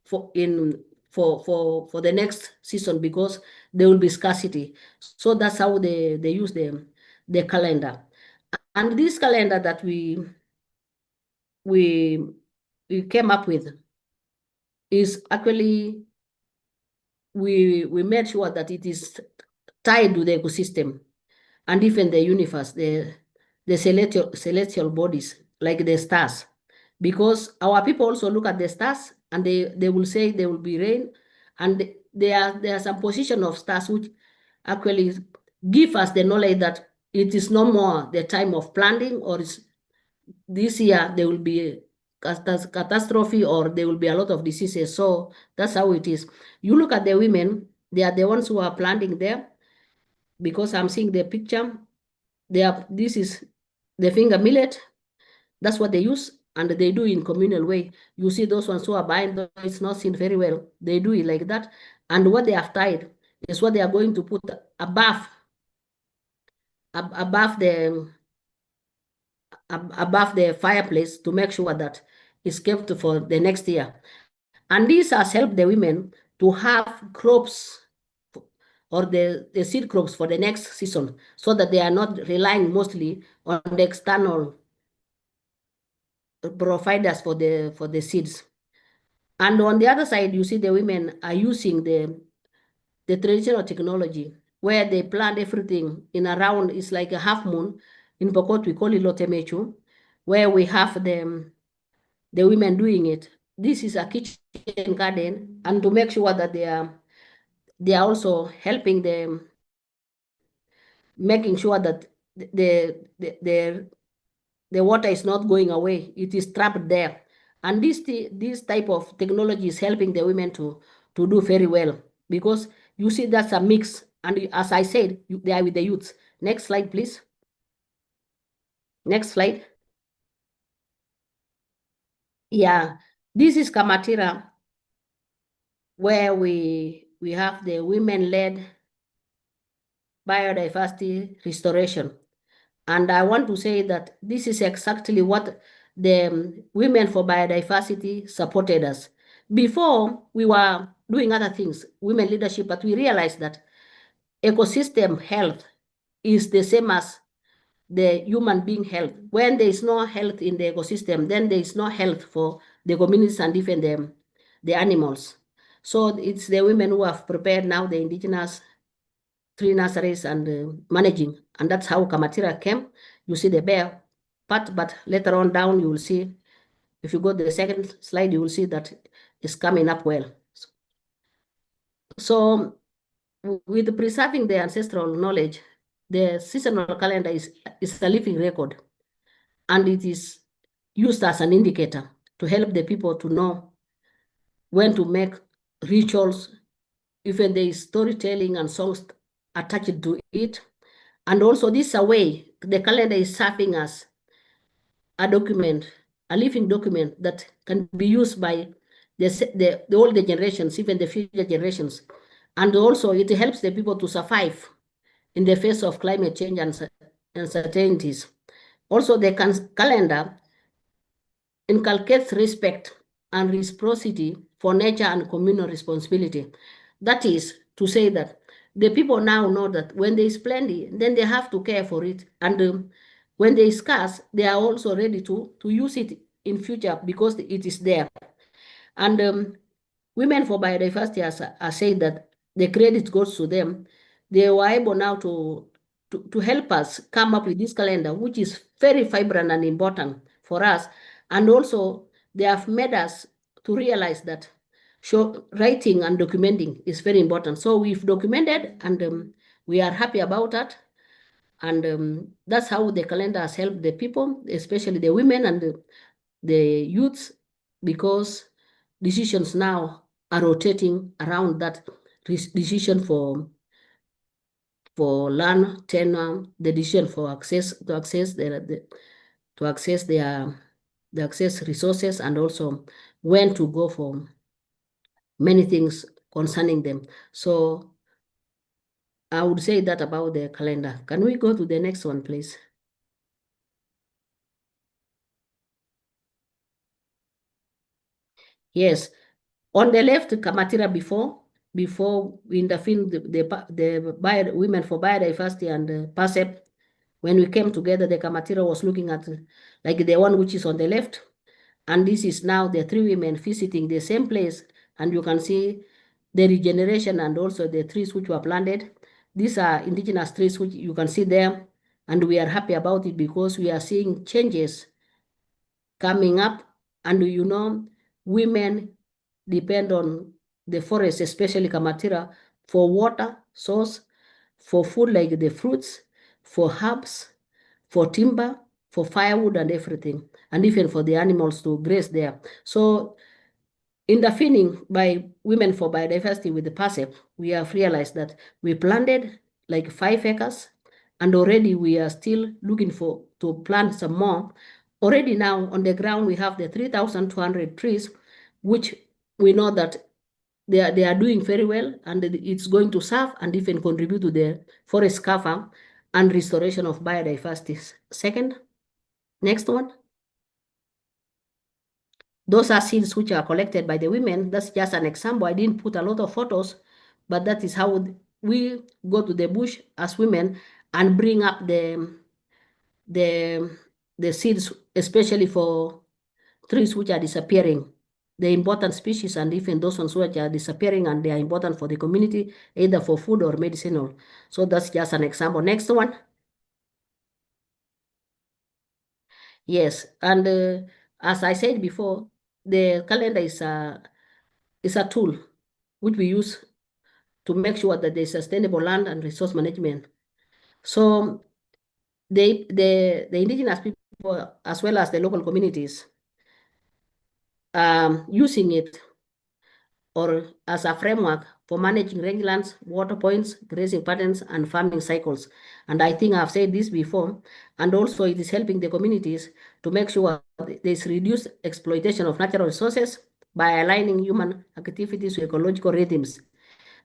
S5: for the next season, because there will be scarcity. So that's how they use the calendar. And this calendar that we came up with is actually, we made sure that it is tied to the ecosystem and even the universe, the celestial bodies, like the stars. Because our people also look at the stars and they will say there will be rain, and there are some position of stars which actually give us the knowledge that it is no more the time of planting, or this year there will be catastrophe, or there will be a lot of diseases. So that's how it is. You look at the women, they are the ones who are planting there, because I'm seeing the picture. This is the finger millet. That's what they use. and they do in communal way. You see those ones who are buying, though it's not seen very well, they do it like that. And what they have tied is what they are going to put above the fireplace to make sure that it's kept for the next year. And this has helped the women to have crops or the seed crops for the next season, so that they are not relying mostly on the external providers for the seeds. And on the other side, you see the women are using the traditional technology, where they plant everything in around, it's like a half moon. In Pokot, we call it 𝗀𝗱𝗃𝗄, where we have the women doing it. This is a kitchen garden, and to make sure that they are also helping them, making sure that the water is not going away, it is trapped there. And this type of technology is helping the women to do very well, because you see that's a mix. And as I said, they are with the youths. Next slide, please. Next slide. Yeah, this is 𝗀𝗃𝗃, where we have the women-led biodiversity restoration. And I want to say that this is exactly what the Women for Biodiversity supported us. Before, we were doing other things, women leadership, but we realized that ecosystem health is the same as the human being health. When there is no health in the ecosystem, then there is no health for the communities and even the animals. So it's the women who have prepared now the indigenous tree nurseries and managing, and that's how 𝗀𝗃𝗃 came. You see the bear part, but later on down you will see, if you go to the second slide, you will see that it's coming up well. So with preserving the ancestral knowledge, the seasonal calendar is a living record, and it is used as an indicator to help the people to know when to make rituals, even there is storytelling and songs attached to it. And also this way, the calendar is serving as a document, a living document that can be used by the older generations, even the future generations. And also it helps the people to survive in the face of climate change and uncertainties. Also, the calendar inculcates respect and reciprocity for nature and communal responsibility. That is to say that the people now know that when there is plenty, then they have to care for it. And when there is scarce, they are also ready to use it in future because it is there. And Women for Biodiversity are saying that the credit goes to them. They were able now to help us come up with this calendar, which is very vibrant and important for us. And also, they have made us to realize that writing and documenting is very important. So we've documented, and we are happy about that. And that's how the calendar has helped the people, especially the women and the youths, because decisions now are rotating around that decision for land tenure, the decision for access the access resources, and also when to go for many things concerning them. So I would say that about the calendar. Can we go to the next one, please? Yes, on the left, 𝗀𝗃𝗃 before we intervene the Women for Biodiversity and 𝗺𝗃𝗃. When we came together, the 𝗀𝗃𝗃 was looking at like the one which is on the left, and this is now the three women visiting the same place, and you can see the regeneration and also the trees which were planted. These are indigenous trees which you can see there, and we are happy about it because we are seeing changes coming up. And women depend on the forest, especially 𝗀𝗃𝗃, for water source, for food like the fruits, for herbs, for timber, for firewood and everything, and even for the animals to graze there. So intervening by Women for Biodiversity with the 𝗺𝗃𝗃, we have realized that we planted like 5 acres, and already we are still looking to plant some more. already now on the ground, we have the 3,200 trees, which we know that they are doing very well, and it's going to serve and even contribute to the forest cover and restoration of biodiversity. Second, next one. Those are seeds which are collected by the women. That's just an example. I didn't put a lot of photos, but that is how we go to the bush as women and bring up the seeds, especially for trees which are disappearing, the important species, and even those ones which are disappearing and they are important for the community, either for food or medicinal. So that's just an example. Next one. Yes, and as I said before, the calendar is a tool which we use to make sure that there's sustainable land and resource management. So the indigenous people, as well as the local communities, using it or as a framework for managing rangelands, water points, grazing patterns, and farming cycles. And I think I've said this before, and also it is helping the communities to make sure there's reduced exploitation of natural resources by aligning human activities with ecological rhythms,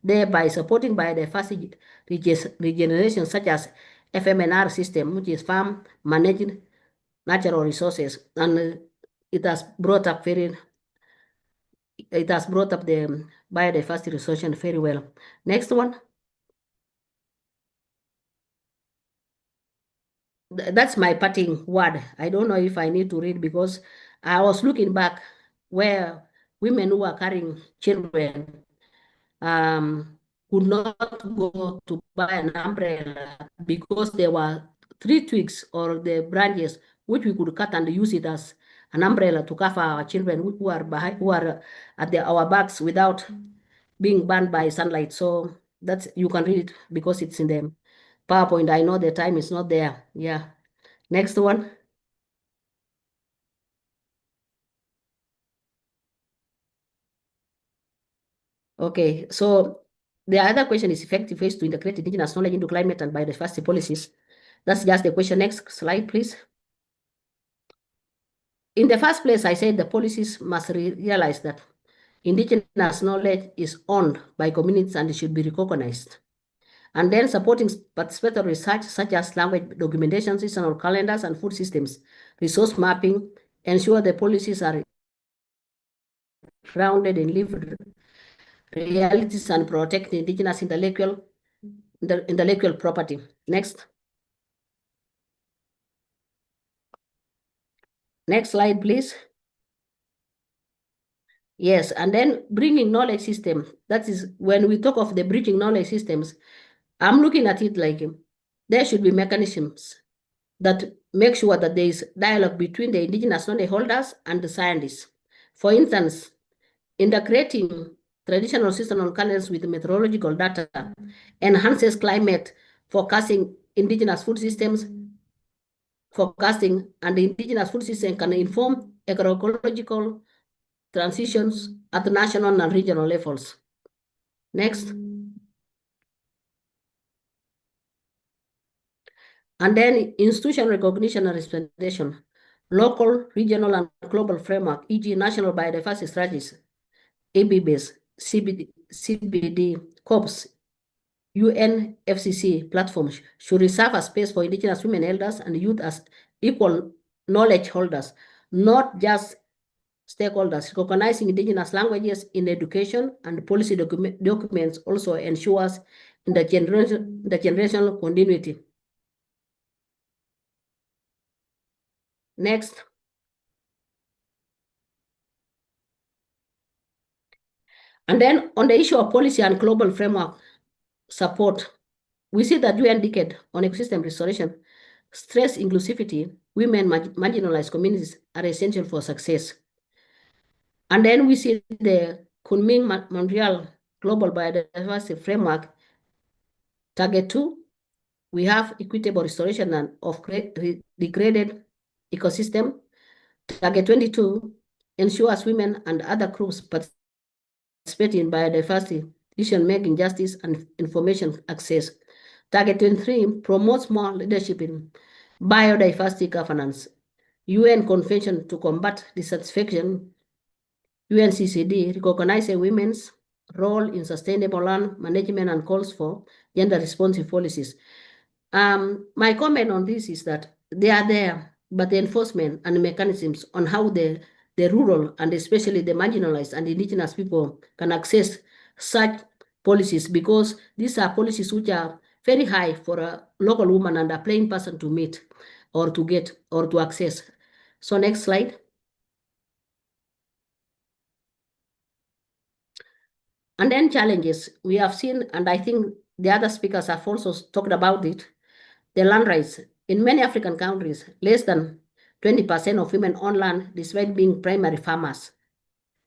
S5: thereby supporting biodiversity regeneration such as FMNR system, which is farm managing natural resources. And it has brought up the biodiversity restoration very well. Next one. That's my parting word. I don't know if I need to read because I was looking back where women who are carrying children could not go to buy an umbrella because there were 3 twigs or the branches which we could cut and use it as an umbrella to cover our children who are at our backs without being burned by sunlight. So that's, you can read it because it's in the PowerPoint. I know the time is not there. Yeah. Next one. Okay, so the other question is effective ways to integrate indigenous knowledge into climate and biodiversity policies. That's just the question. Next slide, please. In the first place, I said the policies must realize that indigenous knowledge is owned by communities and it should be recognized. And then supporting participatory research such as language documentation, seasonal calendars, and food systems, resource mapping, ensure the policies are grounded in lived realities and protect indigenous intellectual property. Next. Next slide, please. Yes, and then bringing knowledge system. That is when we talk of the bridging knowledge systems, I'm looking at it like there should be mechanisms that make sure that there is dialogue between the indigenous knowledge holders and the scientists. For instance, integrating traditional seasonal calendars with meteorological data enhances climate forecasting, indigenous food systems forecasting, and the indigenous food system can inform ecological transitions at the national and regional levels. Next. And then institutional recognition and representation, local, regional, and global framework, e.g. national biodiversity strategies, ABBs, CBD, COPs, UNFCCC platforms should reserve a space for indigenous women elders and youth as equal knowledge holders, not just stakeholders. Recognizing indigenous languages in education and policy documents also ensures the generational continuity. Next. And then on the issue of policy and global framework support, we see that UN Decade on ecosystem restoration stress inclusivity, women, marginalized communities are essential for success. And then we see the Kunming-Montreal Global Biodiversity Framework, Target 2, we have equitable restoration of degraded ecosystem. Target 22 ensures women and other groups participate in biodiversity, decision-making, justice, and information access. Target 23 promotes more leadership in biodiversity governance. UN Convention to Combat Dissatisfaction, 𝗀𝗎𝗃D, recognizes women's role in sustainable land management and calls for gender-responsive policies. My comment on this is that they are there, but the enforcement and mechanisms on how the rural and especially the marginalized and indigenous people can access such policies, because these are policies which are very high for a local woman and a plain person to meet or to get or to access. So next slide. And then challenges we have seen, and I think the other speakers have also talked about it, the land rights. In many African countries, less than 20% of women own land despite being primary farmers.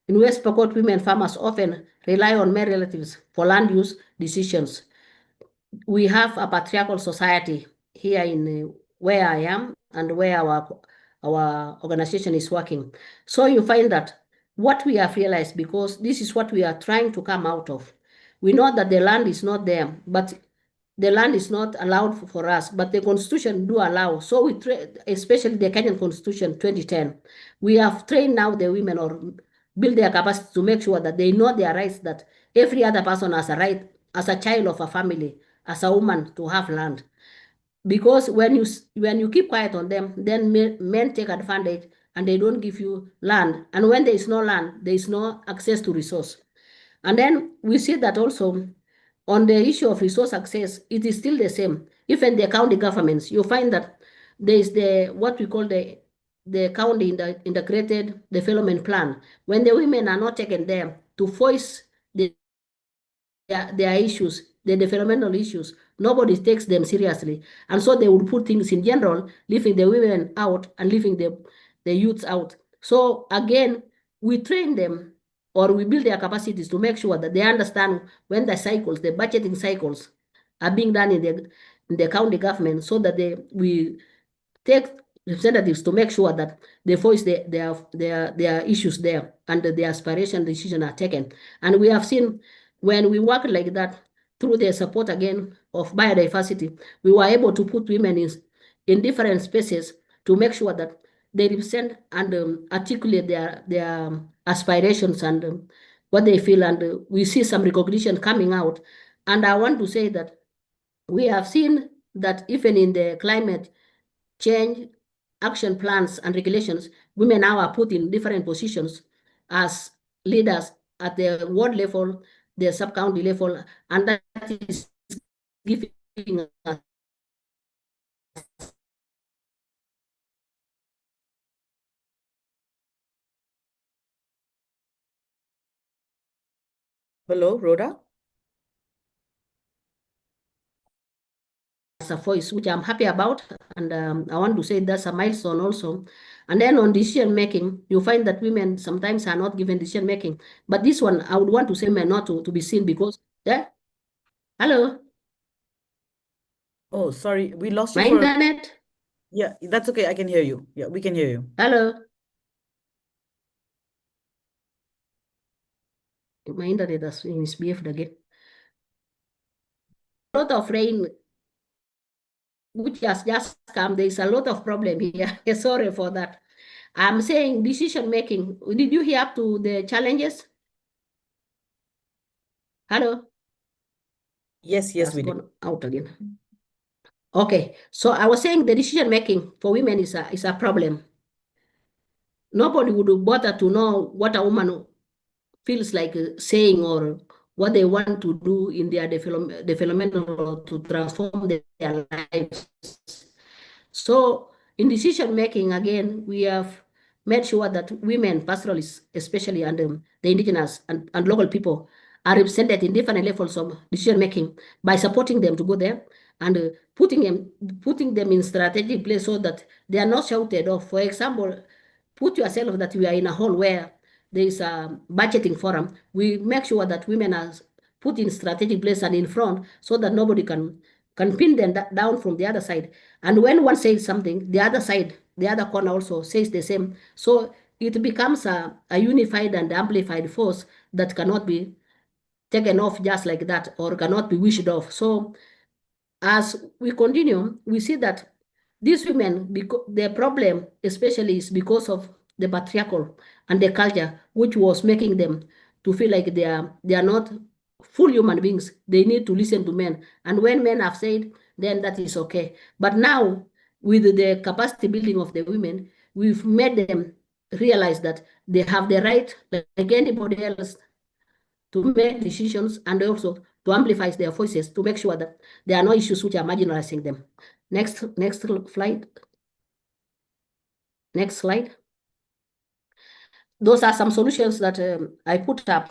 S5: In West Pokot, women farmers often rely on male relatives for land use decisions. We have a patriarchal society here in where I am and where our organization is working. So you find that what we have realized, because this is what we are trying to come out of. We know that the land is not there, but the land is not allowed for us, but the constitution do allow. So we, especially the Kenyan Constitution 2010, we have trained now the women or build their capacity to make sure that they know their rights, that every other person has a right as a child of a family, as a woman, to have land. Because when you keep quiet on them, then men take advantage and they don't give you land. And when there is no land, there is no access to resource. And then we see that also on the issue of resource access, it is still the same. Even the county governments, you find that there is what we call the county integrated development plan. When the women are not taken there to voice their issues, the developmental issues, nobody takes them seriously. And so they would put things in general, leaving the women out and leaving the youths out. So again, we train them or we build their capacities to make sure that they understand when the cycles, the budgeting cycles are being done in the county government, so that we take representatives to make sure that they voice their issues there and the aspiration decisions are taken. And we have seen when we work like that, through the support again of biodiversity, we were able to put women in different spaces to make sure that they represent and articulate their aspirations and what they feel, and we see some recognition coming out. And I want to say that we have seen that even in the climate change action plans and regulations, women now are put in different positions as leaders at the world level, the sub-county level, and that is giving us
S2: Hello, Rhoda?
S5: a voice, which I'm happy about, and I want to say that's a milestone also. And then on decision making, you find that women sometimes are not given decision making. But this one, I would want to say men not to be seen, because hello.
S2: Oh, sorry, we lost you
S5: My
S2: for
S5: internet.
S2: Yeah, that's okay. I can hear you. Yeah, we can hear you.
S5: Hello. My internet has misbehaved again. A lot of rain, which has just come. There's a lot of problem here. Sorry for that. I'm saying decision making. Did you hear up to the challenges? Hello?
S2: Yes, we did.
S5: Gone out again. Okay, so I was saying the decision making for women is a problem. Nobody would bother to know what a woman feels like saying or what they want to do in their developmental to transform their lives. So in decision making, again, we have made sure that women, pastoralists especially, and the indigenous and local people are represented in different levels of decision making by supporting them to go there and putting them in strategic place so that they are not shouted off. For example, put yourself that we are in a hall where there is a budgeting forum. We make sure that women are put in strategic place and in front so that nobody can pin them down from the other side. And when one says something, the other side, the other corner also says the same. So it becomes a unified and amplified force that cannot be taken off just like that or cannot be wished off. So as we continue, we see that these women, their problem especially is because of the patriarchal and the culture, which was making them to feel like they are not full human beings. They need to listen to men. And when men have said, then that is okay. But now, with the capacity building of the women, we've made them realize that they have the right, like anybody else, to make decisions and also to amplify their voices to make sure that there are no issues which are marginalizing them. Next slide. Next slide. Those are some solutions that I put up.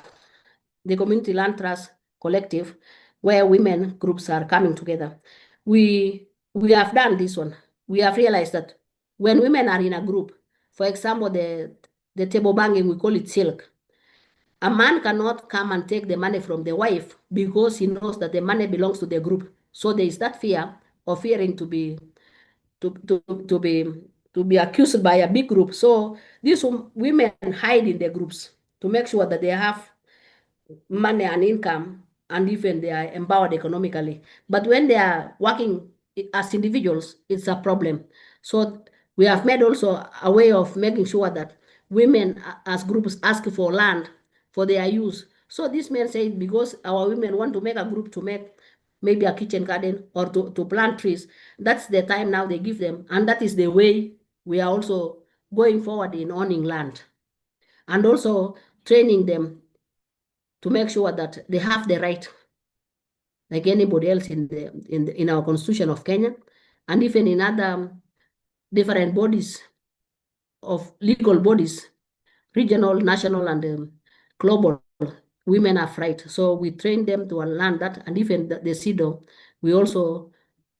S5: The Community Land Trust Collective, where women groups are coming together. We have done this one. We have realized that when women are in a group, for example, the table banging, we call it silk. A man cannot come and take the money from the wife because he knows that the money belongs to the group. So there is that fear of fearing to be accused by a big group. So these women hide in the groups to make sure that they have money and income, and even they are empowered economically. But when they are working as individuals, it's a problem. So we have made also a way of making sure that women as groups ask for land for their use. So these men say, because our women want to make a group to make maybe a kitchen garden or to plant trees, that's the time now they give them. And that is the way we are also going forward in owning land. And also training them to make sure that they have the right, like anybody else in our constitution of Kenya, and even in other different bodies of legal bodies, regional, national, and global. Women have right. So we train them to learn that, and even the CEDAW, we also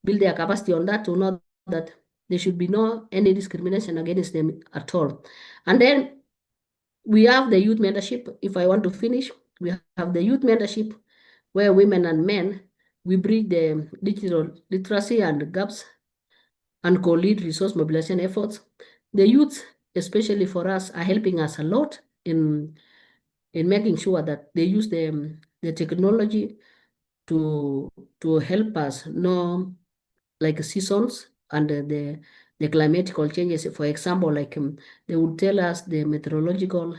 S5: build their capacity on that to know that there should be no any discrimination against them at all. And then we have the youth mentorship. If I want to finish, we have the youth mentorship where women and men, we bridge the digital literacy and gaps and co-lead resource mobilization efforts. The youth, especially for us, are helping us a lot in making sure that they use the technology to help us know like seasons and the climatical changes. For example, like they would tell us the meteorological,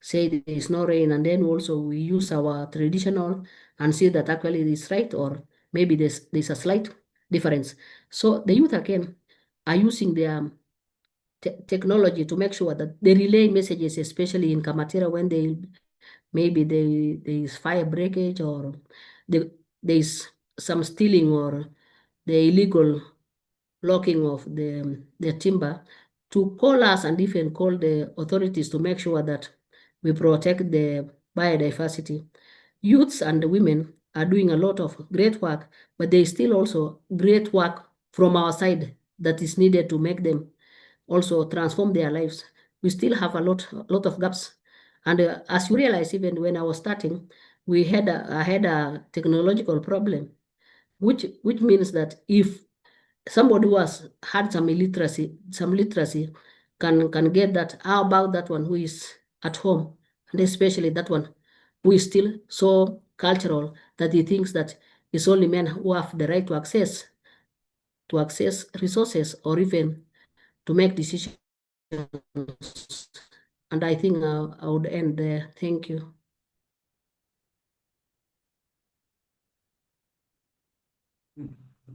S5: say there is no rain, and then also we use our traditional and see that actually it is right, or maybe there's a slight difference. So the youth again are using their technology to make sure that they relay messages, especially in Kamatira, when maybe there is fire breakage, or there is some stealing or the illegal blocking of the timber, to call us and even call the authorities to make sure that we protect the biodiversity. Youths and women are doing a lot of great work, but there is still also great work from our side that is needed to make them also transform their lives. We still have a lot of gaps. And as you realize, even when I was starting, I had a technological problem, which means that if somebody who has had some literacy can get that, how about that one who is at home, and especially that one who is still so cultural that he thinks that it's only men who have the right to access resources or even to make decisions. And I think I would end there. Thank you.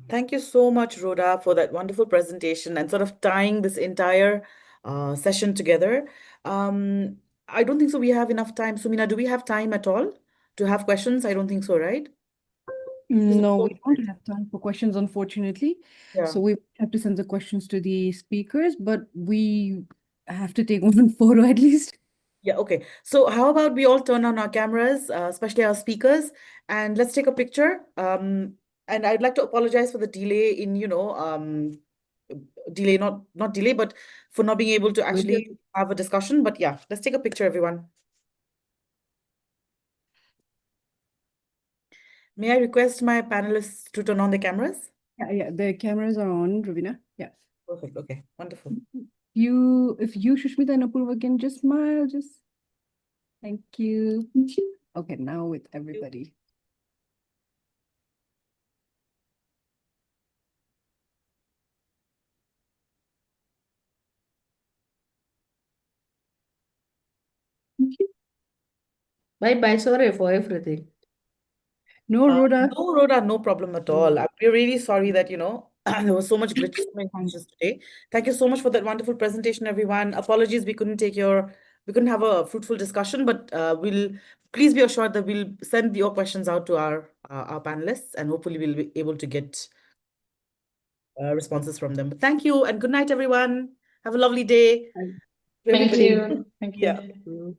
S2: Thank you so much, Rhoda, for that wonderful presentation and sort of tying this entire session together. I don't think so we have enough time. Sumina, do we have time at all to have questions? I don't think so, right?
S1: No, we don't have time for questions, unfortunately.
S2: Yeah.
S1: So we have to send the questions to the speakers, but we have to take one photo at least.
S2: Yeah, okay. So how about we all turn on our cameras, especially our speakers, and let's take a picture. And I'd like to apologize for the delay in, delay, not delay, but for not being able to actually have a discussion. But yeah, let's take a picture, everyone. May I request my panelists to turn on the cameras?
S1: Yeah, the cameras are on, Ravina. Yeah.
S2: Perfect. Okay, wonderful.
S1: If you, Shushmita and Apurva, can just smile, just thank you. Okay, now with everybody.
S5: Bye-bye. Sorry for everything.
S1: No, Rhoda.
S2: No, Rhoda, no problem at all. We're really sorry that, there was so much glitches today. Thank you so much for that wonderful presentation, everyone. Apologies, we couldn't have a fruitful discussion, but please be assured that we'll send your questions out to our panelists, and hopefully we'll be able to get responses from them. But thank you, and good night, everyone. Have a lovely day.
S3: Thank you. Thank you.
S2: Yeah.
S5: Mm.